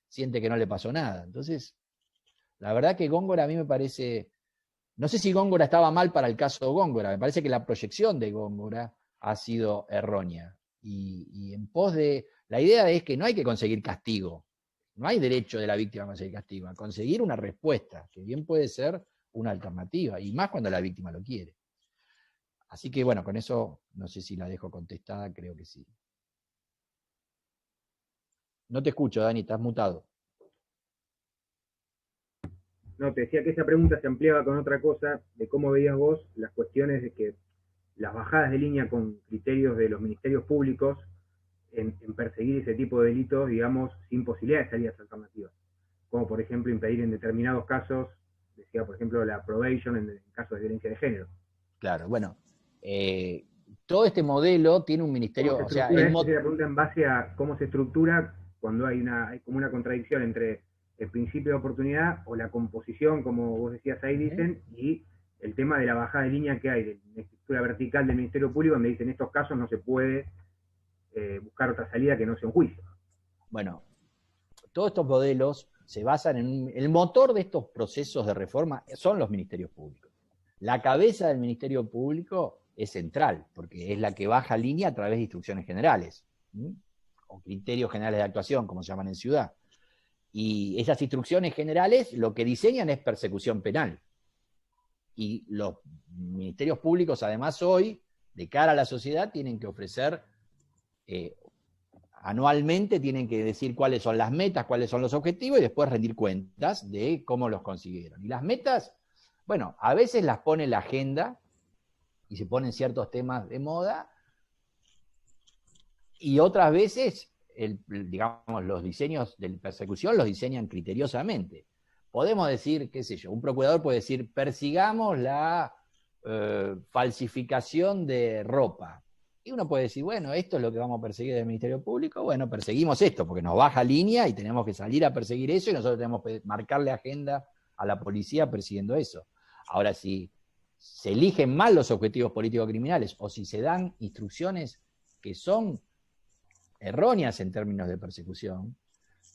[SPEAKER 1] siente que no le pasó nada. Entonces, la verdad que Góngora a mí me parece, no sé si Góngora estaba mal para el caso Góngora, me parece que la proyección de Góngora ha sido errónea. Y en pos de, la idea es que no hay que conseguir castigo, no hay derecho de la víctima a conseguir castigo, a conseguir una respuesta, que bien puede ser una alternativa, y más cuando la víctima lo quiere. Así que bueno, con eso no sé si la dejo contestada, creo que sí. No te escucho, Dani, estás mutado.
[SPEAKER 2] No, te decía que esa pregunta se ampliaba con otra cosa, de cómo veías vos las cuestiones de que las bajadas de línea con criterios de los ministerios públicos en perseguir ese tipo de delitos, digamos, sin posibilidad de salidas alternativas. Como por ejemplo impedir en determinados casos, decía por ejemplo la probation en casos de violencia de género.
[SPEAKER 1] Claro, bueno, todo este modelo tiene un ministerio,
[SPEAKER 2] o sea, la pregunta en base a cómo se estructura cuando hay como una contradicción entre el principio de oportunidad o la composición, como vos decías ahí, dicen, y el tema de la bajada de línea que hay de la estructura vertical del Ministerio Público, donde dicen en estos casos no se puede buscar otra salida que no sea un juicio.
[SPEAKER 1] Bueno, todos estos modelos se basan en el motor de estos procesos de reforma son los ministerios públicos. La cabeza del Ministerio Público es central, porque es la que baja línea a través de instrucciones generales, o criterios generales de actuación, como se llaman en Ciudad. Y esas instrucciones generales lo que diseñan es persecución penal. Y los ministerios públicos, además, hoy, de cara a la sociedad, tienen que ofrecer, anualmente tienen que decir cuáles son las metas, cuáles son los objetivos, y después rendir cuentas de cómo los consiguieron. Y las metas, bueno, a veces las pone la agenda, y se ponen ciertos temas de moda, y otras veces, digamos, los diseños de persecución los diseñan criteriosamente. Podemos decir, qué sé yo, un procurador puede decir, persigamos la falsificación de ropa. Y uno puede decir, bueno, esto es lo que vamos a perseguir del Ministerio Público, bueno, perseguimos esto, porque nos baja línea y tenemos que salir a perseguir eso, y nosotros tenemos que marcarle agenda a la policía persiguiendo eso. Ahora, si se eligen mal los objetivos políticos criminales, o si se dan instrucciones que son erróneas en términos de persecución,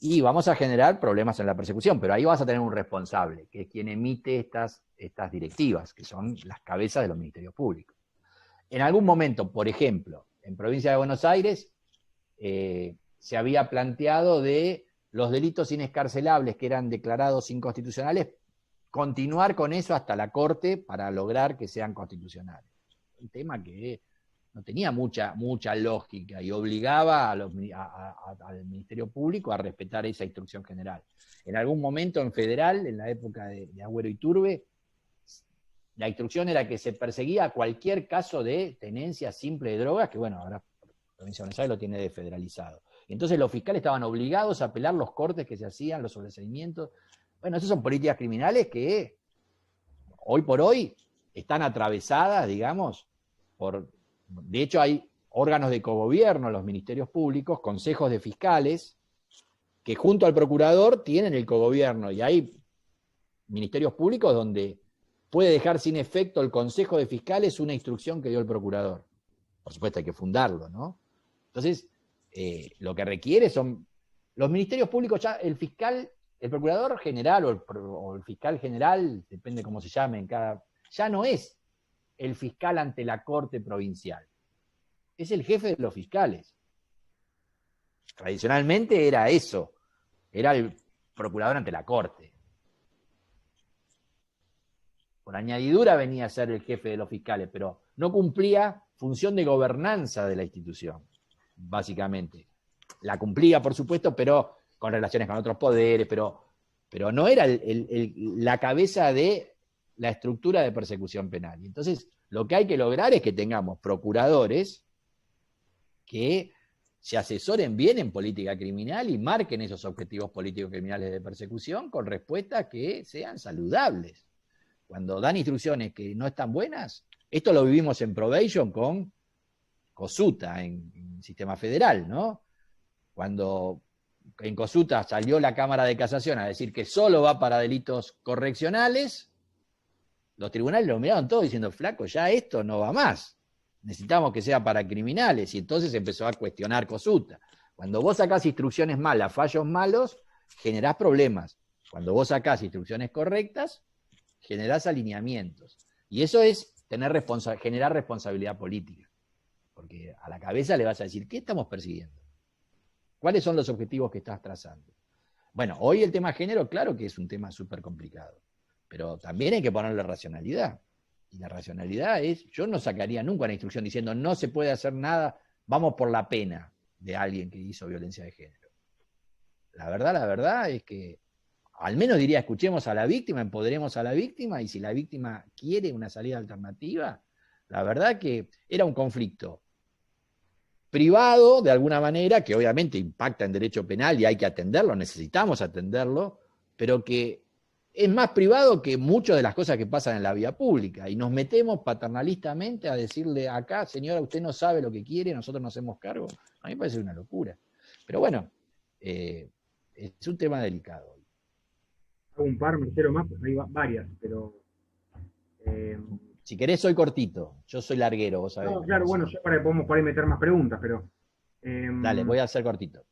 [SPEAKER 1] y vamos a generar problemas en la persecución, pero ahí vas a tener un responsable, que es quien emite estas directivas, que son las cabezas de los ministerios públicos. En algún momento, por ejemplo, en provincia de Buenos Aires, se había planteado de los delitos inescarcelables que eran declarados inconstitucionales, continuar con eso hasta la Corte para lograr que sean constitucionales. Un tema que no tenía mucha lógica y obligaba al Ministerio Público a respetar esa instrucción general. En algún momento en federal, en la época de Agüero Iturbe, la instrucción era que se perseguía cualquier caso de tenencia simple de drogas, que bueno, ahora la provincia de Buenos Aires lo tiene desfederalizado. Entonces los fiscales estaban obligados a apelar los cortes que se hacían, los sobreseimientos. Bueno, esas son políticas criminales que hoy por hoy están atravesadas, digamos, por... De hecho, hay órganos de cogobierno, los ministerios públicos, consejos de fiscales, que junto al procurador tienen el cogobierno, y hay ministerios públicos donde puede dejar sin efecto el consejo de fiscales una instrucción que dio el procurador. Por supuesto, hay que fundarlo, ¿no? Entonces, lo que requiere son los ministerios públicos, ya el fiscal, el procurador general o el fiscal general, depende cómo se llame, ya no es el fiscal ante la Corte provincial. Es el jefe de los fiscales. Tradicionalmente era eso, era el procurador ante la Corte. por añadidura venía a ser el jefe de los fiscales, pero no cumplía función de gobernanza de la institución, básicamente. La cumplía, por supuesto, pero con relaciones con otros poderes, pero no era la cabeza de la estructura de persecución penal. Y entonces, lo que hay que lograr es que tengamos procuradores que se asesoren bien en política criminal y marquen esos objetivos políticos criminales de persecución con respuestas que sean saludables. Cuando dan instrucciones que no están buenas, esto lo vivimos en probation con Cosuta, en sistema federal, ¿no? Cuando en Cosuta salió la Cámara de Casación a decir que solo va para delitos correccionales, los tribunales lo miraron todo diciendo, flaco, ya esto no va más. Necesitamos que sea para criminales. Y entonces empezó a cuestionar Cosuta. Cuando vos sacás instrucciones malas, fallos malos, generás problemas. Cuando vos sacás instrucciones correctas, generás alineamientos. Y eso es generar responsabilidad política. Porque a la cabeza le vas a decir, ¿qué estamos persiguiendo? ¿Cuáles son los objetivos que estás trazando? Bueno, hoy el tema género, claro que es un tema súper complicado, pero también hay que ponerle racionalidad. Y la racionalidad es, yo no sacaría nunca una instrucción diciendo no se puede hacer nada, vamos por la pena de alguien que hizo violencia de género. La verdad es que al menos diría, escuchemos a la víctima, empoderemos a la víctima, y si la víctima quiere una salida alternativa, la verdad que era un conflicto privado, de alguna manera, que obviamente impacta en derecho penal y hay que atenderlo, necesitamos atenderlo, pero que es más privado que muchas de las cosas que pasan en la vía pública, y nos metemos paternalistamente a decirle acá, señora, usted no sabe lo que quiere, nosotros nos hacemos cargo. A mí me parece una locura. Pero bueno, es un tema delicado.
[SPEAKER 2] Hago un par, Marcelo, más, pues hay varias, pero...
[SPEAKER 1] Si querés soy cortito, yo soy larguero, vos sabés.
[SPEAKER 2] No, claro, bueno, ya podemos por ahí meter más preguntas, pero...
[SPEAKER 1] Dale, voy a ser cortito.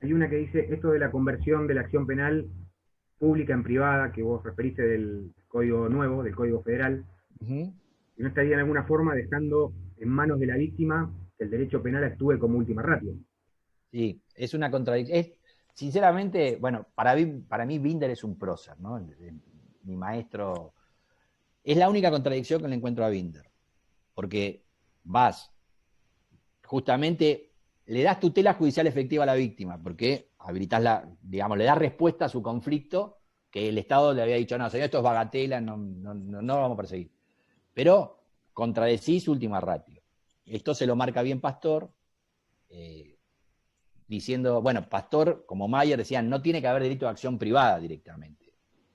[SPEAKER 2] Hay una que dice, esto de la conversión de la acción penal pública en privada, que vos referiste del Código Nuevo, del Código Federal, y no estaría en alguna forma dejando en manos de la víctima que el derecho penal actúe como última ratio.
[SPEAKER 1] Sí, es una contradicción. Sinceramente, bueno, para mí Binder es un prócer, ¿no? Mi maestro. Es la única contradicción que le encuentro a Binder. Porque justamente le das tutela judicial efectiva a la víctima, porque habilitas le das respuesta a su conflicto, que el Estado le había dicho, no, señor, esto es bagatela, no lo vamos a perseguir. Pero contradecís su última ratio. Esto se lo marca bien Pastor, diciendo, bueno, Pastor, como Mayer, decían, no tiene que haber delito de acción privada directamente,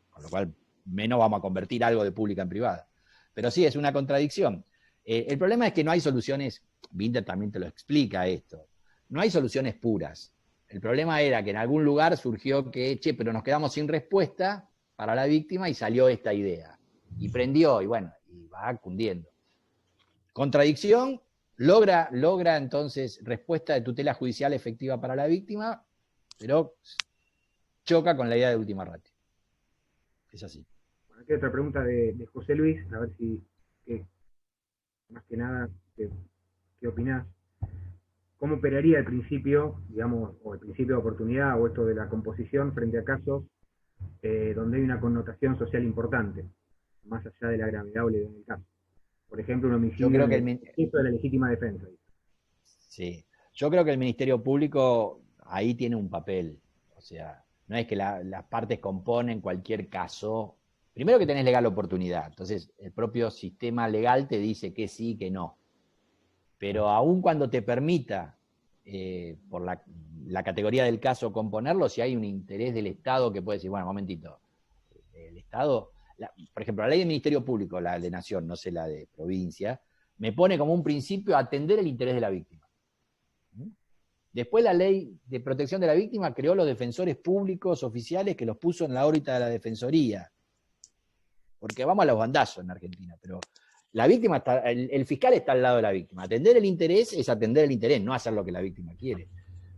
[SPEAKER 1] con lo cual menos vamos a convertir algo de pública en privada. Pero sí, es una contradicción. El problema es que no hay soluciones, Binder también te lo explica esto, no hay soluciones puras. El problema era que en algún lugar surgió que, pero nos quedamos sin respuesta para la víctima y salió esta idea. Y prendió, y bueno, y va cundiendo. Contradicción, logra entonces respuesta de tutela judicial efectiva para la víctima, pero choca con la idea de última ratio. Es así.
[SPEAKER 2] Bueno, aquí hay otra pregunta de José Luis, a ver si, más que nada, ¿qué opinás? ¿Cómo operaría el principio, digamos, o el principio de oportunidad, o esto de la composición frente a casos donde hay una connotación social importante, más allá de la gravedad o levedad del caso? Por ejemplo, un homicidio
[SPEAKER 1] de
[SPEAKER 2] la legítima defensa.
[SPEAKER 1] Sí, yo creo que el Ministerio Público ahí tiene un papel. O sea, no es que las partes componen cualquier caso. Primero que tenés legal oportunidad. Entonces, el propio sistema legal te dice que sí, que no. Pero aun cuando te permita, por la categoría del caso, componerlo, si hay un interés del Estado que puede decir, bueno, momentito, el Estado, por ejemplo, la ley del Ministerio Público, la de Nación, no sé la de provincia, me pone como un principio atender el interés de la víctima. Después la ley de protección de la víctima creó los defensores públicos oficiales que los puso en la órbita de la defensoría. Porque vamos a los bandazos en Argentina, pero la víctima está, el fiscal está al lado de la víctima. Atender el interés es atender el interés, no hacer lo que la víctima quiere.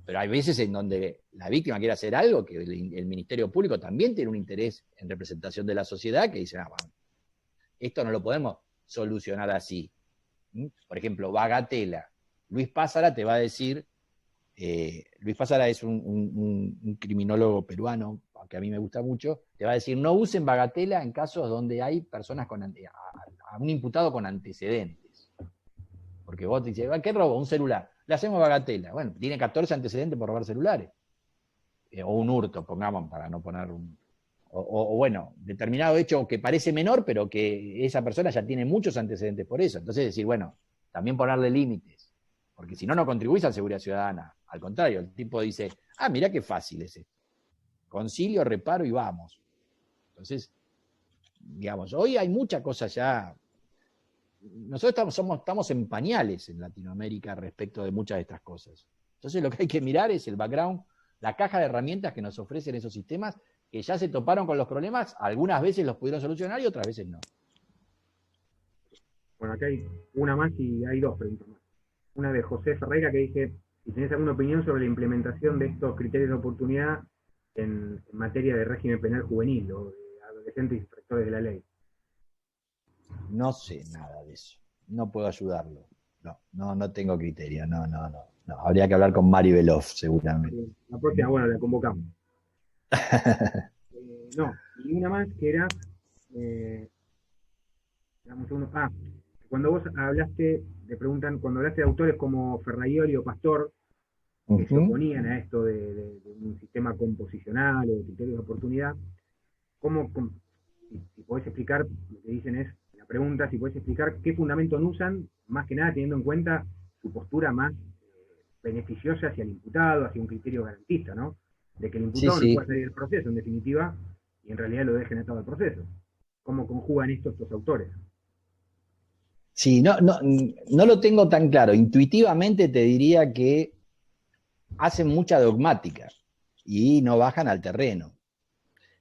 [SPEAKER 1] Pero hay veces en donde la víctima quiere hacer algo que el Ministerio Público también tiene un interés en representación de la sociedad que dice, bueno, esto no lo podemos solucionar así. Por ejemplo, bagatela. Luis Pázara te va a decir, Luis Fazara es un criminólogo peruano, que a mí me gusta mucho, te va a decir, no usen bagatela en casos donde hay personas a un imputado con antecedentes. Porque vos te dices, ¿qué robo? Un celular. Le hacemos bagatela. Bueno, tiene 14 antecedentes por robar celulares. O un hurto, pongamos, para no poner un... O bueno, determinado hecho que parece menor, pero que esa persona ya tiene muchos antecedentes por eso. Entonces decir, bueno, también ponerle límites. Porque si no, no contribuís a la seguridad ciudadana. Al contrario, el tipo dice, mirá qué fácil es esto. Concilio, reparo y vamos. Entonces, digamos, hoy hay muchas cosas ya. Nosotros estamos en pañales en Latinoamérica respecto de muchas de estas cosas. Entonces lo que hay que mirar es el background, la caja de herramientas que nos ofrecen esos sistemas que ya se toparon con los problemas, algunas veces los pudieron solucionar y otras veces no.
[SPEAKER 2] Bueno, acá hay una más y hay dos preguntas más. Una de José Ferreira que dice, si tenés alguna opinión sobre la implementación de estos criterios de oportunidad en materia de régimen penal juvenil o de adolescentes infractores de la ley.
[SPEAKER 1] No sé nada de eso. No puedo ayudarlo. No tengo criterio. No. Habría que hablar con Mari Beloff, seguramente.
[SPEAKER 2] La próxima, bueno, la convocamos. No, y una más que era... cuando vos hablaste, te preguntan, cuando hablaste de autores como Ferraioli o Pastor, que se oponían a esto de un sistema composicional o de criterios de oportunidad, si podés explicar, lo que dicen es, la pregunta, si podés explicar qué fundamentos usan, más que nada teniendo en cuenta su postura más beneficiosa hacia el imputado, hacia un criterio garantista, ¿no? De que el imputado no pueda salir del proceso, en definitiva, y en realidad lo dejen atado al proceso. ¿Cómo conjugan esto estos autores?
[SPEAKER 1] Sí, no lo tengo tan claro. Intuitivamente te diría que hacen mucha dogmática y no bajan al terreno.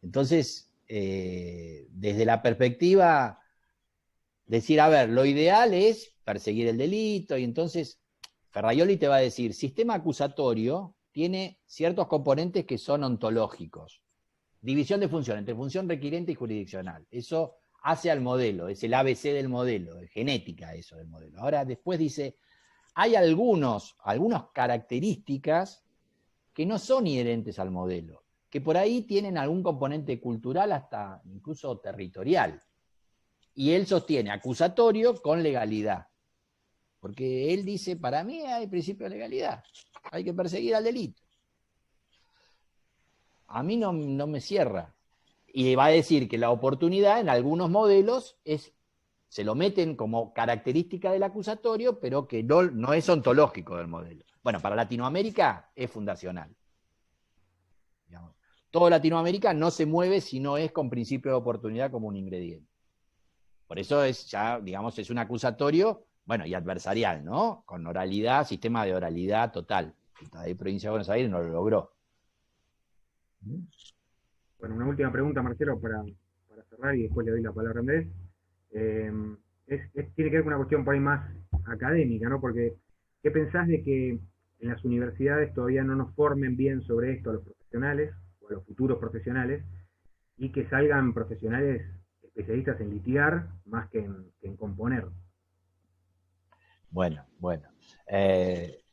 [SPEAKER 1] Entonces, desde la perspectiva, decir, a ver, lo ideal es perseguir el delito, y entonces Ferraioli te va a decir, sistema acusatorio tiene ciertos componentes que son ontológicos. División de función entre función requiriente y jurisdiccional. Eso hace al modelo, es el ABC del modelo, es genética eso del modelo. Ahora, después dice, hay algunas características que no son inherentes al modelo, que por ahí tienen algún componente cultural hasta incluso territorial. Y él sostiene acusatorio con legalidad. Porque él dice, para mí hay principio de legalidad, hay que perseguir al delito. A mí no me cierra. Y va a decir que la oportunidad en algunos modelos se lo meten como característica del acusatorio, pero que no es ontológico del modelo. Bueno, para Latinoamérica es fundacional. Digamos, todo Latinoamérica no se mueve si no es con principio de oportunidad como un ingrediente. Por eso es un acusatorio, bueno, y adversarial, ¿no? Con oralidad, sistema de oralidad total. La provincia de Buenos Aires no lo logró.
[SPEAKER 2] Bueno, una última pregunta, Marcelo, para cerrar y después le doy la palabra a Andrés. Tiene que ver con una cuestión por ahí más académica, ¿no? Porque, ¿qué pensás de que en las universidades todavía no nos formen bien sobre esto a los profesionales o a los futuros profesionales y que salgan profesionales especialistas en litigar más que en componer?
[SPEAKER 1] Bueno.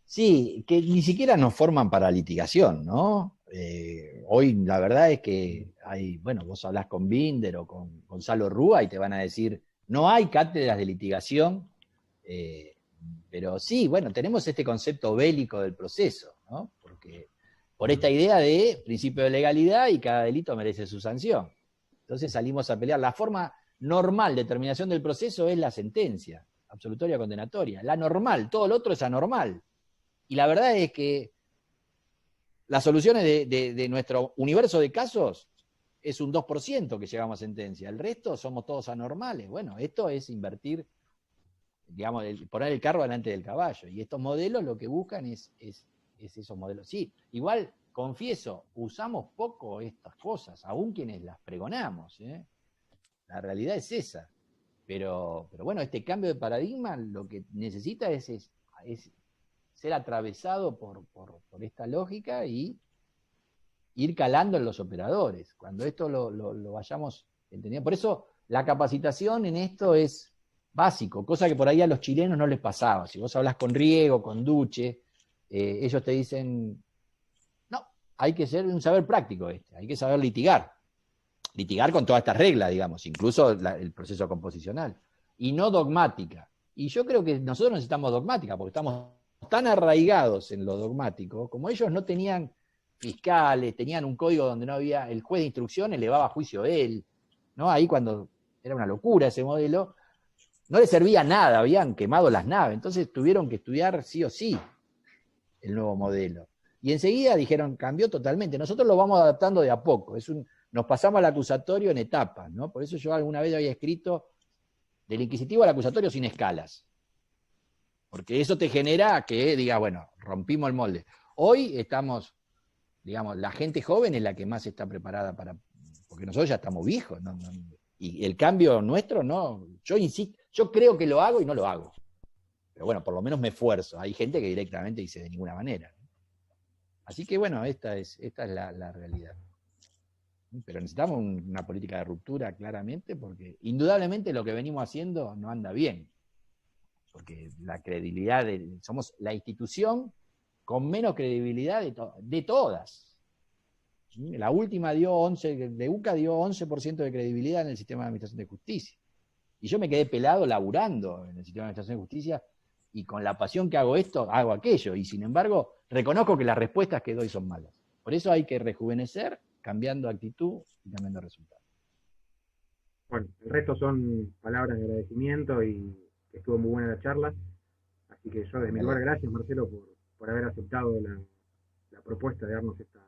[SPEAKER 1] Sí, que ni siquiera nos forman para litigación, ¿no? Hoy la verdad es que vos hablás con Binder o con Gonzalo Rúa y te van a decir, no hay cátedras de litigación, pero sí, bueno, tenemos este concepto bélico del proceso, ¿no? Porque por esta idea de principio de legalidad y cada delito merece su sanción. Entonces salimos a pelear. La forma normal de terminación del proceso es la sentencia, absolutoria condenatoria. La normal, todo lo otro es anormal. Y la verdad es que las soluciones de nuestro universo de casos es un 2% que llegamos a sentencia. El resto somos todos anormales. Bueno, esto es invertir, digamos, poner el carro delante del caballo. Y estos modelos lo que buscan es esos modelos. Sí, igual, confieso, usamos poco estas cosas, aún quienes las pregonamos, ¿eh? La realidad es esa. Pero bueno, este cambio de paradigma lo que necesita es ser atravesado por esta lógica y ir calando en los operadores. Cuando esto lo vayamos entendiendo. Por eso la capacitación en esto es básico, cosa que por ahí a los chilenos no les pasaba. Si vos hablás con Riego, con Duche, ellos te dicen, no, hay que ser un saber práctico hay que saber litigar con todas estas reglas, digamos, incluso el proceso composicional, y no dogmática. Y yo creo que nosotros necesitamos dogmática, porque estamos tan arraigados en lo dogmático, como ellos no tenían fiscales, tenían un código donde no había, el juez de instrucción elevaba a juicio él, ¿no? Ahí cuando era una locura ese modelo, no les servía nada, habían quemado las naves, entonces tuvieron que estudiar sí o sí el nuevo modelo. Y enseguida dijeron, cambió totalmente, nosotros lo vamos adaptando de a poco, nos pasamos al acusatorio en etapas, ¿no? Por eso yo alguna vez había escrito del inquisitivo al acusatorio sin escalas. Porque eso te genera que digas, bueno, rompimos el molde. Hoy estamos, digamos, la gente joven es la que más está preparada porque nosotros ya estamos viejos, ¿no? Y el cambio nuestro, no, yo insisto, yo creo que lo hago y no lo hago. Pero bueno, por lo menos me esfuerzo. Hay gente que directamente dice de ninguna manera. Así que bueno, esta es la realidad. Pero necesitamos una política de ruptura claramente, porque indudablemente lo que venimos haciendo no anda bien. Porque la credibilidad, somos la institución con menos credibilidad de todas. La última de UCA dio 11% de credibilidad en el sistema de administración de justicia. Y yo me quedé pelado laburando en el sistema de administración de justicia, y con la pasión que hago esto, hago aquello. Y sin embargo, reconozco que las respuestas que doy son malas. Por eso hay que rejuvenecer, cambiando actitud y cambiando resultados.
[SPEAKER 2] Bueno, el resto son palabras de agradecimiento y que estuvo muy buena la charla. Así que yo, de mi lugar, gracias, Marcelo, por haber aceptado la propuesta de darnos esta